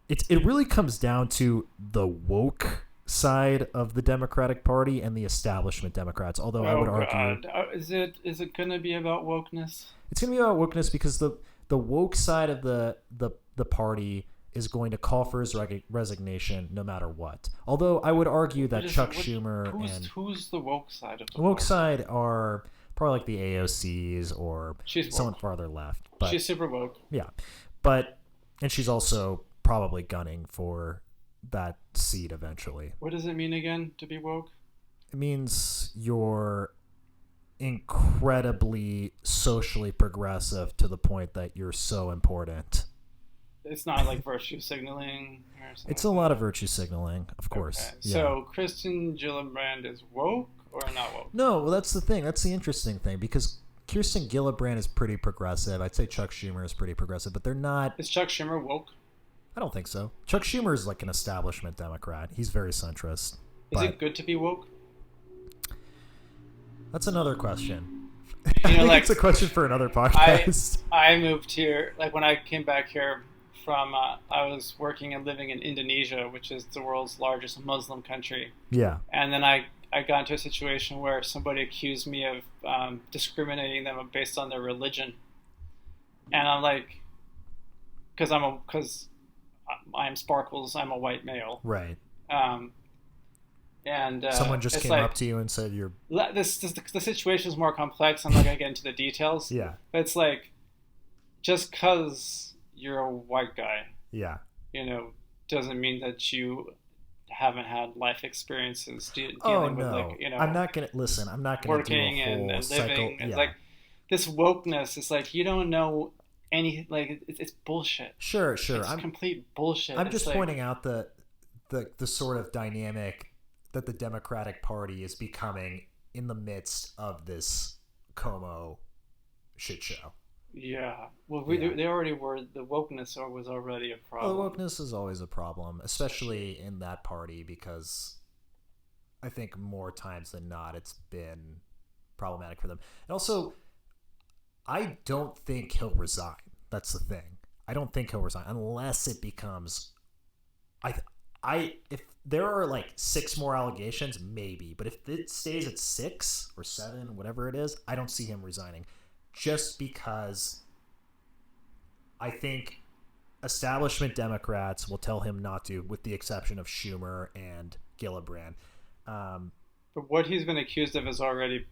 Speaker 2: it really comes down to the woke side of the Democratic Party and the establishment Democrats. Although I would argue,
Speaker 1: is it going to be about wokeness?
Speaker 2: It's going to be about wokeness because the woke side of the party is going to call for his resignation no matter what. Although I would argue that
Speaker 1: who's the woke side of the
Speaker 2: woke side are probably the AOCs or someone farther left. But
Speaker 1: she's super woke.
Speaker 2: Yeah, and she's also probably gunning for that seat eventually.
Speaker 1: What does it mean again to be woke?
Speaker 2: It means you're incredibly socially progressive to the point that you're so important.
Speaker 1: It's not like virtue signaling or something.
Speaker 2: It's a lot of virtue signaling, of course.
Speaker 1: Okay. So Kristen Gillibrand is woke or not woke?
Speaker 2: No, well, that's the thing. That's the interesting thing, because Kirsten Gillibrand is pretty progressive. I'd say Chuck Schumer is pretty progressive, but they're not.
Speaker 1: Is Chuck Schumer woke?
Speaker 2: I don't think so. Chuck Schumer is like an establishment Democrat. He's very centrist.
Speaker 1: Is it good to be woke?
Speaker 2: That's another question. I think it's a question for another podcast.
Speaker 1: I moved here, when I came back here from, I was working and living in Indonesia, which is the world's largest Muslim country.
Speaker 2: Yeah.
Speaker 1: And then I got into a situation where somebody accused me of discriminating them based on their religion. And I'm like, because I'm Sparkles, I'm a white male.
Speaker 2: Right.
Speaker 1: And
Speaker 2: someone just came up to you and said you're.
Speaker 1: The situation is more complex. I'm not going to get into the details.
Speaker 2: Yeah.
Speaker 1: But it's just because you're a white guy.
Speaker 2: Yeah.
Speaker 1: Doesn't mean that you haven't had life experiences dealing
Speaker 2: with I'm not gonna listen. I'm not gonna
Speaker 1: working
Speaker 2: do a whole
Speaker 1: and living.
Speaker 2: Yeah.
Speaker 1: It's this wokeness. It's you don't know any. It's bullshit.
Speaker 2: Sure.
Speaker 1: It's complete bullshit.
Speaker 2: I'm just pointing out the sort of dynamic that the Democratic Party is becoming in the midst of this Como shit show.
Speaker 1: Yeah. Well,
Speaker 2: Yeah.
Speaker 1: they already were. The wokeness was already a
Speaker 2: Well,
Speaker 1: problem.
Speaker 2: wokeness is always a problem, especially in that party, because I think more times than not it's been problematic for them. And also, I don't think he'll resign. That's the thing. I don't think he'll resign unless it becomes I if there are like six more allegations, maybe. But if it stays at 6 or 7, whatever it is, I don't see him resigning. Just because I think establishment Democrats will tell him not to, with the exception of Schumer and Gillibrand. Um,
Speaker 1: But what he's been accused of is already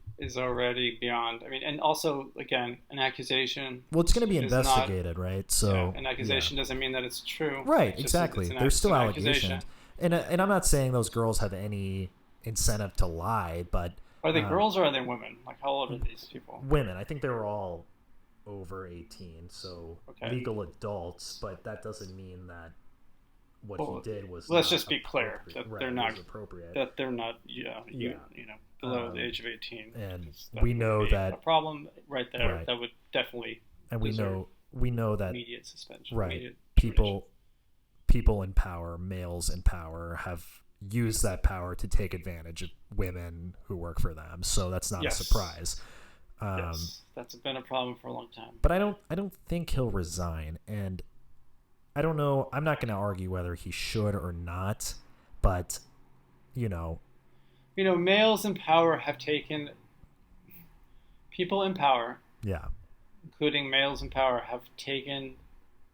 Speaker 1: beyond. I mean, and also again, an accusation
Speaker 2: well, it's going to be
Speaker 1: is not.
Speaker 2: investigated, right?
Speaker 1: Yeah,
Speaker 2: So
Speaker 1: an
Speaker 2: yeah,
Speaker 1: accusation doesn't mean that it's true.
Speaker 2: right,
Speaker 1: It's just
Speaker 2: exactly. There's
Speaker 1: it's
Speaker 2: still
Speaker 1: an accusation.
Speaker 2: allegations, and I'm not saying those girls have any incentive to lie, but
Speaker 1: Are they
Speaker 2: um,
Speaker 1: girls or are they women? Like how old are these people?
Speaker 2: women. I think they were all over 18, so
Speaker 1: Okay.
Speaker 2: legal adults. But that doesn't mean that what he
Speaker 1: Well,
Speaker 2: did was
Speaker 1: let's
Speaker 2: not
Speaker 1: just be clear
Speaker 2: appropriate.
Speaker 1: that
Speaker 2: Right,
Speaker 1: they're
Speaker 2: it
Speaker 1: not
Speaker 2: was appropriate.
Speaker 1: yeah,
Speaker 2: Yeah,
Speaker 1: below the age of 18,
Speaker 2: and
Speaker 1: because that
Speaker 2: we
Speaker 1: would
Speaker 2: know
Speaker 1: be a
Speaker 2: that
Speaker 1: problem right there.
Speaker 2: right,
Speaker 1: That would definitely
Speaker 2: and
Speaker 1: deserve
Speaker 2: we know that
Speaker 1: immediate suspension,
Speaker 2: right
Speaker 1: immediate termination.
Speaker 2: people in power, males in power, have used that power to take advantage of women who work for them. So that's not a
Speaker 1: Yes,
Speaker 2: surprise. Um,
Speaker 1: yes, that's been a problem for a long time.
Speaker 2: but I don't think he'll resign, and I don't know. I'm not going to argue whether he should or not, but you know,
Speaker 1: Males in power have taken people in power,
Speaker 2: yeah,
Speaker 1: including males in power, have taken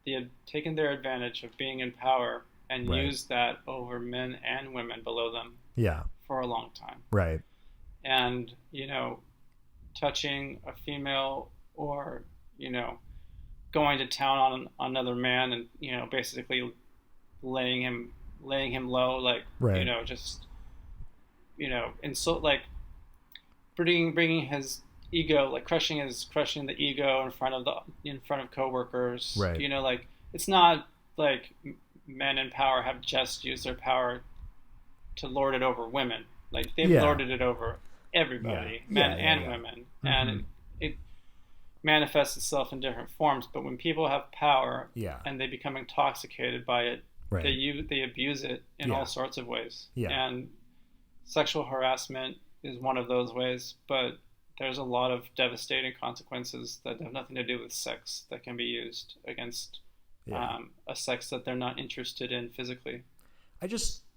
Speaker 1: their advantage of being in power and
Speaker 2: right,
Speaker 1: used that over men and women below them
Speaker 2: yeah,
Speaker 1: for a long time.
Speaker 2: right,
Speaker 1: And touching a female or going to town on another man and basically laying him low, like
Speaker 2: right,
Speaker 1: just insult, like bringing his ego, like crushing the ego in front of coworkers.
Speaker 2: right,
Speaker 1: Like it's not like men in power have just used their power to lord it over women. Like they've
Speaker 2: yeah,
Speaker 1: lorded it over
Speaker 2: yeah,
Speaker 1: everybody, men
Speaker 2: yeah, yeah,
Speaker 1: and
Speaker 2: yeah.
Speaker 1: women, and
Speaker 2: Mm-hmm.
Speaker 1: it manifests itself in different forms. But when people have power
Speaker 2: Yeah,
Speaker 1: and they become intoxicated by it,
Speaker 2: right,
Speaker 1: they abuse it in all
Speaker 2: yeah,
Speaker 1: sorts of ways.
Speaker 2: yeah.
Speaker 1: And sexual harassment is one of those ways, but there's a lot of devastating consequences that have nothing to do with sex that can be used against
Speaker 2: Yeah.
Speaker 1: a sex that they're not interested in physically.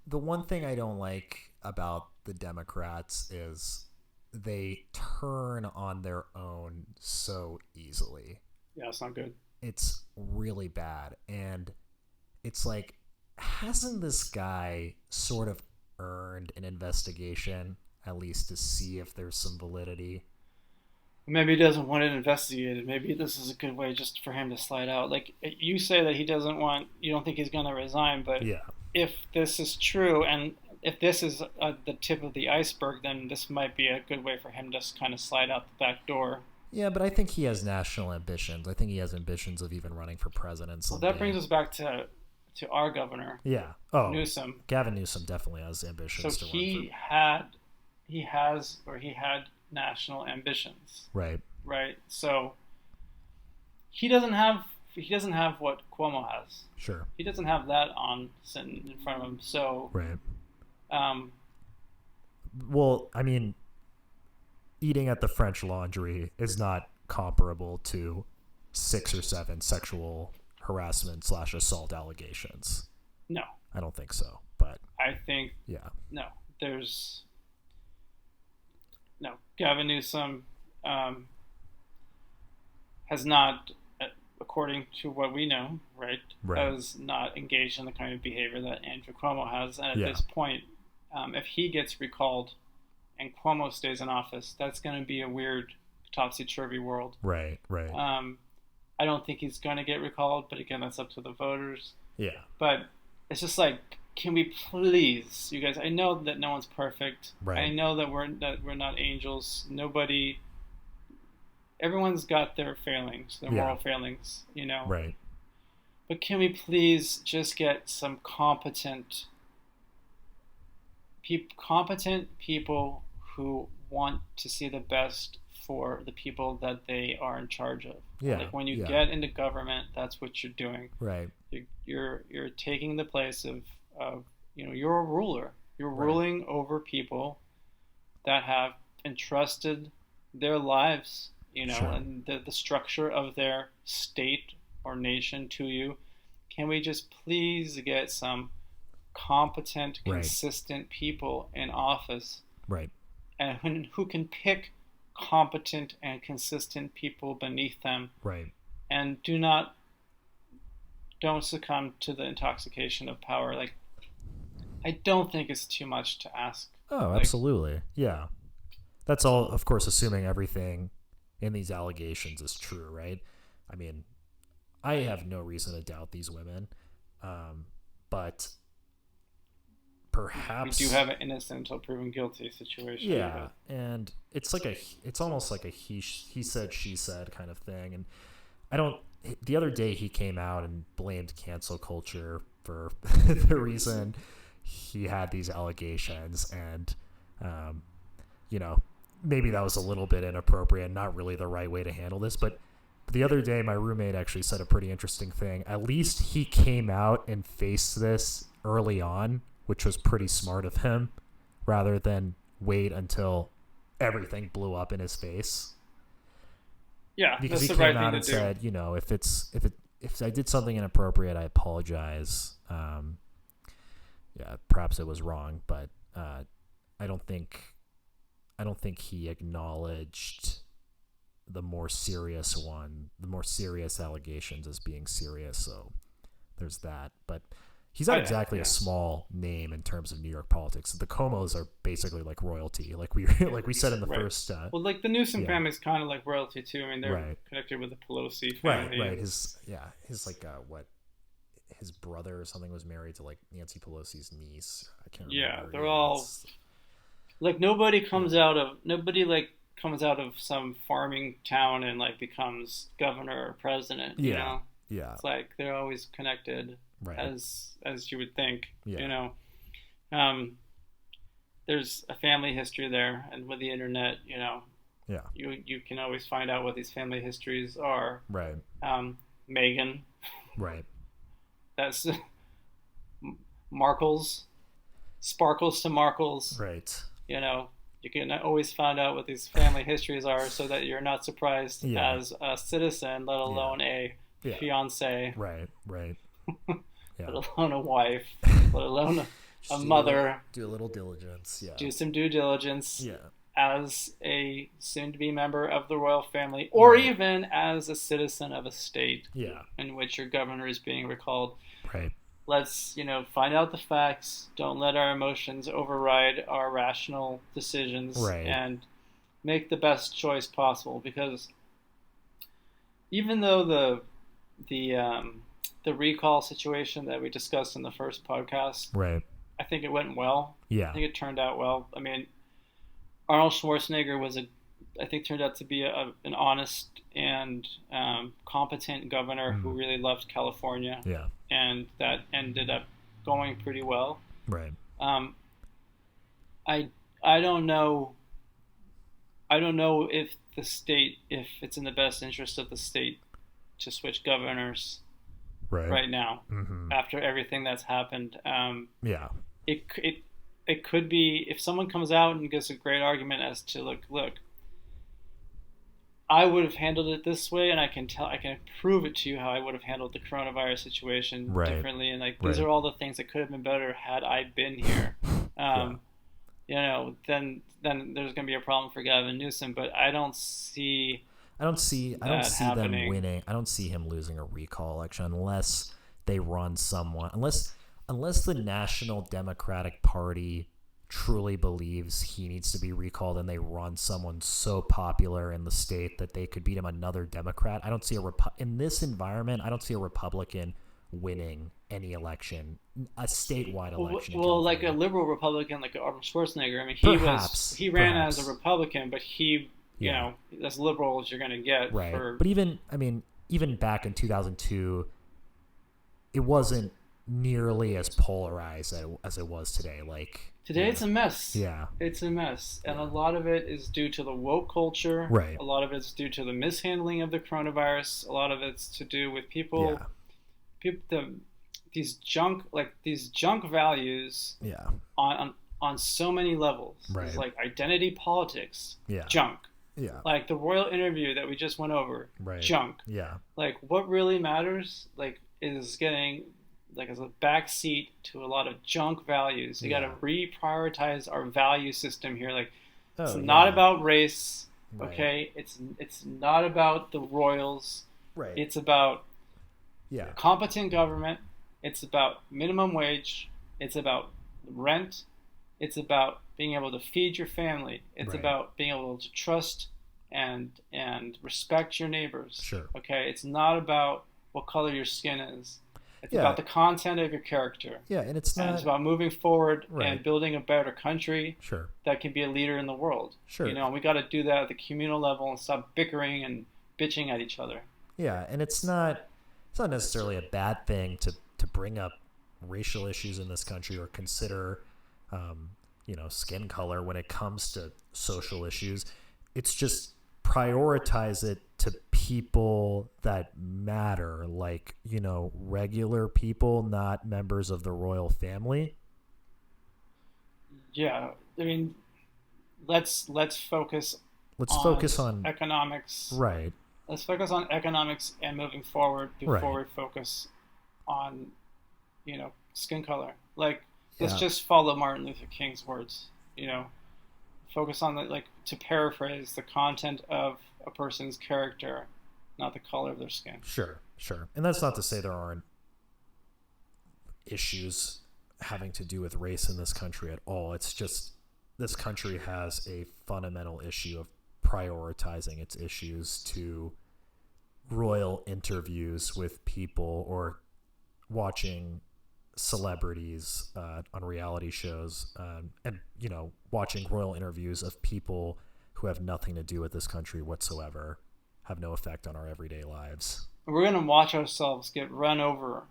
Speaker 2: The one thing I don't like about the Democrats is they turn on their own so easily.
Speaker 1: Yeah, it's not good.
Speaker 2: It's really bad. And it's like, hasn't this guy sort of earned an investigation, at least to see if there's some validity?
Speaker 1: Maybe he doesn't want it investigated. Maybe this is a good way just for him to slide out. Like you say that you don't think he's going to resign, but
Speaker 2: Yeah.
Speaker 1: if this is true and if this is the tip of the iceberg, then this might be a good way for him to just kind of slide out the back door.
Speaker 2: Yeah, but I think he has national ambitions. I think he has ambitions of even running for president
Speaker 1: Well, that
Speaker 2: someday.
Speaker 1: brings us back to our governor,
Speaker 2: Yeah. Oh,
Speaker 1: Newsom.
Speaker 2: Gavin Newsom definitely has
Speaker 1: So
Speaker 2: ambitions to run for.
Speaker 1: he had national ambitions,
Speaker 2: Right.
Speaker 1: right? So he doesn't have what Cuomo has.
Speaker 2: Sure.
Speaker 1: He doesn't have that on sitting in front of him. So
Speaker 2: Right.
Speaker 1: um,
Speaker 2: Well, I mean, eating at the French Laundry is not comparable to 6 or 7 sexual harassment / assault allegations.
Speaker 1: no,
Speaker 2: I don't think so. But
Speaker 1: I think
Speaker 2: yeah.
Speaker 1: no. There's no Gavin Newsom has not, according to what we know, right,
Speaker 2: Right.
Speaker 1: has not engaged in the kind of behavior that Andrew Cuomo has. And at
Speaker 2: Yeah.
Speaker 1: this point, if he gets recalled and Cuomo stays in office, that's going to be a weird topsy-turvy world.
Speaker 2: Right. Right.
Speaker 1: I don't think he's going to get recalled, but again, that's up to the voters.
Speaker 2: Yeah.
Speaker 1: But it's just like, can we please, you guys? I know that no one's perfect.
Speaker 2: Right.
Speaker 1: I know that we're not angels. Everyone's got their failings, their
Speaker 2: Yeah.
Speaker 1: moral failings,
Speaker 2: Right.
Speaker 1: But can we please just get some competent people who want to see the best for the people that they are in charge of.
Speaker 2: Yeah.
Speaker 1: Like when you
Speaker 2: Yeah.
Speaker 1: get into government, that's what you're doing.
Speaker 2: Right.
Speaker 1: You're taking the place of you're a ruler. You're
Speaker 2: Right.
Speaker 1: ruling over people that have entrusted their lives,
Speaker 2: Sure.
Speaker 1: and the structure of their state or nation to you. Can we just please get some competent,
Speaker 2: Right.
Speaker 1: consistent people in office,
Speaker 2: Right.
Speaker 1: and who can pick competent and consistent people beneath them,
Speaker 2: Right.
Speaker 1: and don't succumb to the intoxication of power. Like, I don't think it's too much to ask.
Speaker 2: Oh,
Speaker 1: Like,
Speaker 2: absolutely. Yeah. That's all, of course, assuming everything in these allegations is true, right? I mean, I have no reason to doubt these women, but
Speaker 1: we
Speaker 2: perhaps
Speaker 1: do have an innocent until proven guilty situation.
Speaker 2: yeah, and it's almost like a he said, she said kind of thing. And I don't. The other day he came out and blamed cancel culture for the reason he had these allegations, and maybe that was a little bit inappropriate, not really the right way to handle this. But the other day, my roommate actually said a pretty interesting thing. At least he came out and faced this early on, which was pretty smart of him, rather than wait until everything blew up in his face.
Speaker 1: Yeah,
Speaker 2: Because he
Speaker 1: that's the
Speaker 2: came
Speaker 1: right
Speaker 2: out
Speaker 1: thing
Speaker 2: and
Speaker 1: to do.
Speaker 2: said, if I did something inappropriate, I apologize. Perhaps it was wrong, but I don't think he acknowledged the more serious allegations as being serious. So there's that. But he's not exactly a small name in terms of New York politics. The Comos are basically like royalty, like we said in the
Speaker 1: Right.
Speaker 2: first.
Speaker 1: Well, like the Newsom
Speaker 2: yeah.
Speaker 1: family is kind of like royalty too. I mean, they're
Speaker 2: Right.
Speaker 1: connected with the Pelosi family.
Speaker 2: Right. His his brother or something was married to like Nancy Pelosi's niece. I can't remember.
Speaker 1: Yeah, they're all like nobody comes out of some farming town and like becomes governor or president.
Speaker 2: Yeah.
Speaker 1: It's like they're always connected,
Speaker 2: Right.
Speaker 1: as you would think.
Speaker 2: Yeah.
Speaker 1: There's a family history there, and with the internet,
Speaker 2: Yeah.
Speaker 1: you can always find out what these family histories are.
Speaker 2: Right.
Speaker 1: Meghan,
Speaker 2: Right.
Speaker 1: that's Markles, sparkles to Markles.
Speaker 2: Right.
Speaker 1: You can always find out what these family histories are, so that you're not surprised
Speaker 2: Yeah.
Speaker 1: as a citizen, let alone a fiance,
Speaker 2: Right. Yeah.
Speaker 1: let alone a wife, let alone a mother.
Speaker 2: Do a little diligence. Yeah.
Speaker 1: Do some due diligence.
Speaker 2: Yeah.
Speaker 1: As a soon-to-be member of the royal family, or
Speaker 2: Right.
Speaker 1: even as a citizen of a state
Speaker 2: Yeah.
Speaker 1: in which your governor is being recalled.
Speaker 2: Right.
Speaker 1: Let's, find out the facts. Don't let our emotions override our rational decisions,
Speaker 2: Right.
Speaker 1: and make the best choice possible. Because even though the recall situation that we discussed in the first podcast,
Speaker 2: Right.
Speaker 1: I think it went well.
Speaker 2: Yeah.
Speaker 1: I think it turned out well. I mean, Arnold Schwarzenegger turned out to be an honest and competent governor who really loved California.
Speaker 2: Yeah.
Speaker 1: And that ended up going pretty well.
Speaker 2: Right.
Speaker 1: I don't know. I don't know if it's in the best interest of the state to switch governors right now,
Speaker 2: Mm-hmm.
Speaker 1: after everything that's happened.
Speaker 2: Yeah.
Speaker 1: It could be, if someone comes out and gives a great argument as to look, I would have handled it this way, and I can prove it to you how I would have handled the coronavirus situation differently, and these are all the things that could have been better had I been here. Then there's going to be a problem for Gavin Newsom, but I don't see
Speaker 2: them winning. I don't see him losing a recall election unless they run someone. Unless the National Democratic Party truly believes he needs to be recalled and they run someone so popular in the state that they could beat him, another Democrat. I don't see in this environment. I don't see a Republican winning any election, a statewide election.
Speaker 1: Well, like a liberal Republican, like Arnold Schwarzenegger. I mean, he ran as a Republican, but as liberal as you're going to get.
Speaker 2: Right. But even back in 2002, it wasn't nearly as polarized as it was today. Like
Speaker 1: Today it's a mess.
Speaker 2: Yeah.
Speaker 1: It's a mess. And a lot of it is due to the woke culture.
Speaker 2: Right.
Speaker 1: A lot of it's due to the mishandling of the coronavirus. A lot of it's to do with people, these junk values
Speaker 2: Yeah.
Speaker 1: on so many levels.
Speaker 2: Right.
Speaker 1: It's like identity politics.
Speaker 2: Yeah.
Speaker 1: Junk.
Speaker 2: Yeah.
Speaker 1: Like the royal interview that we just went over.
Speaker 2: Right.
Speaker 1: Junk.
Speaker 2: Yeah.
Speaker 1: Like what really matters is getting as a backseat to a lot of junk values. You got to reprioritize our value system here. Like it's not about race, okay? It's not about the royals.
Speaker 2: Right.
Speaker 1: It's about
Speaker 2: Yeah.
Speaker 1: competent government. It's about minimum wage. It's about rent. It's about being able to feed your family. It's about being able to trust and respect your neighbors.
Speaker 2: Sure.
Speaker 1: Okay? It's not about what color your skin is. It's about the content of your character.
Speaker 2: Yeah, and it's not.
Speaker 1: And it's about moving forward and building a better country that can be a leader in the world.
Speaker 2: Sure.
Speaker 1: You know, we got to do that at the communal level and stop bickering and bitching at each other.
Speaker 2: Yeah, and it's not necessarily a bad thing to bring up racial issues in this country or consider, skin color when it comes to social issues. It's just prioritize it to people that matter, like, regular people, not members of the royal family.
Speaker 1: Yeah, I mean, let's focus on economics.
Speaker 2: Right.
Speaker 1: Let's focus on economics and moving forward before we focus on, skin color. Like, let's just follow Martin Luther King's words, focus on to paraphrase, the content of a person's character, not the color of their skin.
Speaker 2: Sure. And that's not to say there aren't issues having to do with race in this country at all. It's just this country has a fundamental issue of prioritizing its issues to royal interviews with people or watching celebrities on reality shows and watching royal interviews of people who have nothing to do with this country whatsoever, have no effect on our everyday lives.
Speaker 1: We're going to watch ourselves get run over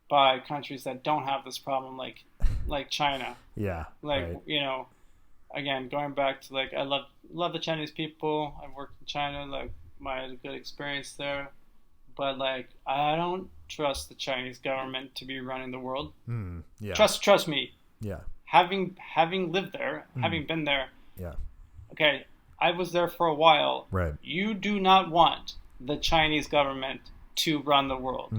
Speaker 1: by countries that don't have this problem, like China.
Speaker 2: Yeah.
Speaker 1: Again, going back to I love the Chinese people. I've worked in China, I had a good experience there. But I don't trust the Chinese government to be running the world.
Speaker 2: Yeah.
Speaker 1: Trust me.
Speaker 2: Yeah.
Speaker 1: Having lived there, having been there.
Speaker 2: Yeah.
Speaker 1: Okay, I was there for a while.
Speaker 2: Right.
Speaker 1: You do not want the Chinese government to run the world.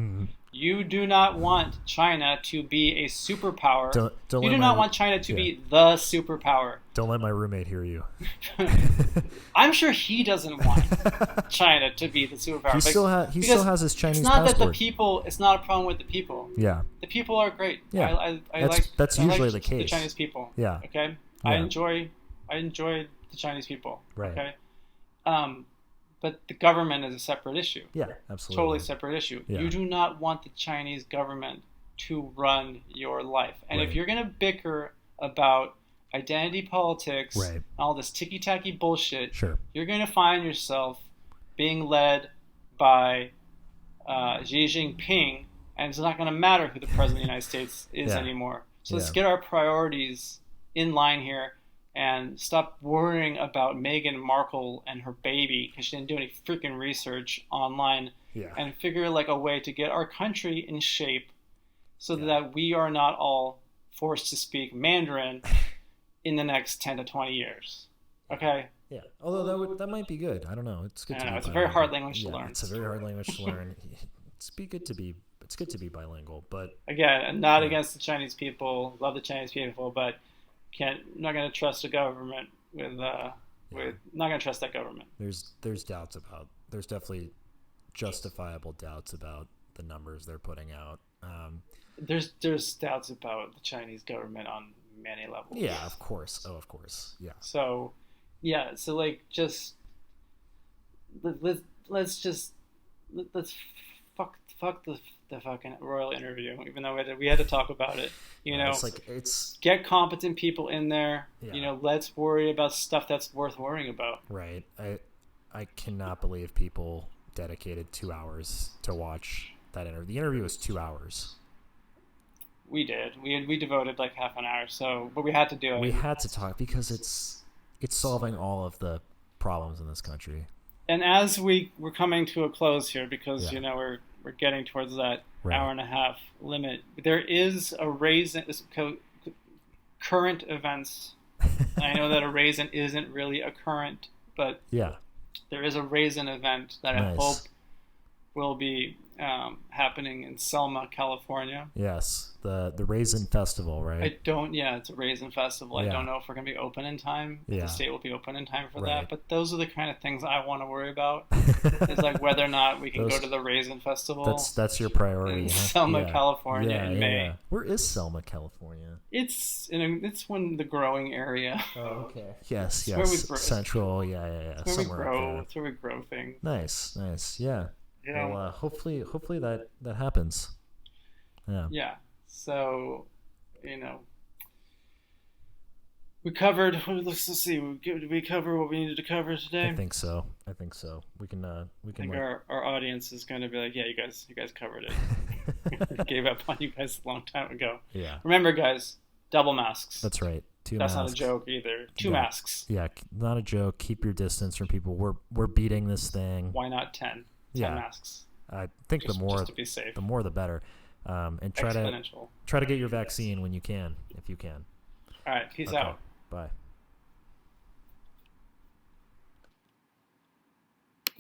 Speaker 1: You do not want China to be a superpower. You do not want China to be the superpower.
Speaker 2: Don't let my roommate hear you.
Speaker 1: I'm sure he doesn't want China to be the superpower.
Speaker 2: He still has his Chinese passport.
Speaker 1: It's not that the people. It's not a problem with the people.
Speaker 2: Yeah.
Speaker 1: The people are great.
Speaker 2: Yeah.
Speaker 1: That's
Speaker 2: usually the case.
Speaker 1: The Chinese people.
Speaker 2: Yeah.
Speaker 1: Okay.
Speaker 2: Yeah.
Speaker 1: I enjoy the Chinese people.
Speaker 2: Right.
Speaker 1: Okay. But the government is a separate issue.
Speaker 2: Yeah, absolutely.
Speaker 1: Totally separate issue.
Speaker 2: Yeah.
Speaker 1: You do not want the Chinese government to run your life. And if you're going to bicker about identity politics and all this ticky-tacky bullshit, you're going to find yourself being led by Xi Jinping, and it's not going to matter who the president of the United States is anymore. So let's get our priorities in line here. And stop worrying about Meghan Markle and her baby because she didn't do any freaking research online. And figure a way to get our country in shape so that we are not all forced to speak Mandarin in the next 10 to 20 years. Okay?
Speaker 2: Yeah. Although that might be good. I don't know. It's good to be
Speaker 1: it's a very hard language to learn.
Speaker 2: It's a very hard language to learn. It's good to be bilingual, but
Speaker 1: again, I'm not against the Chinese people. Love the Chinese people, but not going to trust the government not going to trust that government.
Speaker 2: There's definitely justifiable doubts about the numbers they're putting out.
Speaker 1: There's doubts about the Chinese government on many levels.
Speaker 2: Yeah, of course. Oh, of course. Yeah.
Speaker 1: So just let's fuck the fucking royal interview, even though we had to talk about it. Get competent people in there.
Speaker 2: Yeah.
Speaker 1: Let's worry about stuff that's worth worrying about.
Speaker 2: Right. I cannot believe people dedicated 2 hours to watch that interview. The interview was 2 hours.
Speaker 1: We did. We devoted like half an hour, but we had to do it.
Speaker 2: We had to talk because it's solving all of the problems in this country.
Speaker 1: And as we're coming to a close here, because
Speaker 2: Yeah.
Speaker 1: we're getting towards that
Speaker 2: Right.
Speaker 1: hour and a half limit, there is a raisin. Current events. I know that a raisin isn't really a current, but
Speaker 2: Yeah.
Speaker 1: there is a raisin event that I hope
Speaker 2: Nice.
Speaker 1: will be happening in Selma, California.
Speaker 2: Yes. The Raisin Festival, right?
Speaker 1: Yeah, it's a raisin festival. I
Speaker 2: Yeah.
Speaker 1: don't know if we're going to be open in time, if
Speaker 2: Yeah.
Speaker 1: the state will be open in time for
Speaker 2: Right.
Speaker 1: that, but those are the kind of things I want to worry about. It's like whether or not we can go
Speaker 2: Those-
Speaker 1: to the raisin festival
Speaker 2: That's your priority,
Speaker 1: in
Speaker 2: huh?
Speaker 1: Selma,
Speaker 2: Yeah.
Speaker 1: California
Speaker 2: Yeah,
Speaker 1: in
Speaker 2: yeah,
Speaker 1: May.
Speaker 2: yeah. Where is Selma, California?
Speaker 1: It's one the growing area.
Speaker 2: Oh, okay. Yes,
Speaker 1: It's where we
Speaker 2: yes.
Speaker 1: grow-
Speaker 2: Central, yeah.
Speaker 1: It's where we
Speaker 2: Somewhere
Speaker 1: grow.
Speaker 2: up
Speaker 1: It's where we grow things.
Speaker 2: there. Nice. Yeah.
Speaker 1: You know?
Speaker 2: Well, hopefully that happens. Yeah.
Speaker 1: Yeah. So, we covered. Let's see. Did we cover what we needed to cover today?
Speaker 2: I think so. We can.
Speaker 1: I think our audience is going to be like, yeah, you guys covered it. We gave up on you guys a long time ago.
Speaker 2: Yeah.
Speaker 1: Remember, guys, double masks.
Speaker 2: That's right.
Speaker 1: That's
Speaker 2: masks.
Speaker 1: not a joke either. Two
Speaker 2: Yeah.
Speaker 1: masks.
Speaker 2: Yeah, not a joke. Keep your distance from people. We're beating this thing.
Speaker 1: Why not 10? 10
Speaker 2: Yeah.
Speaker 1: masks.
Speaker 2: I think
Speaker 1: Just to be safe.
Speaker 2: the more the better. And try
Speaker 1: Exponential.
Speaker 2: to get your vaccine when you can, if you can.
Speaker 1: All right. Peace
Speaker 2: Okay.
Speaker 1: out.
Speaker 2: Bye.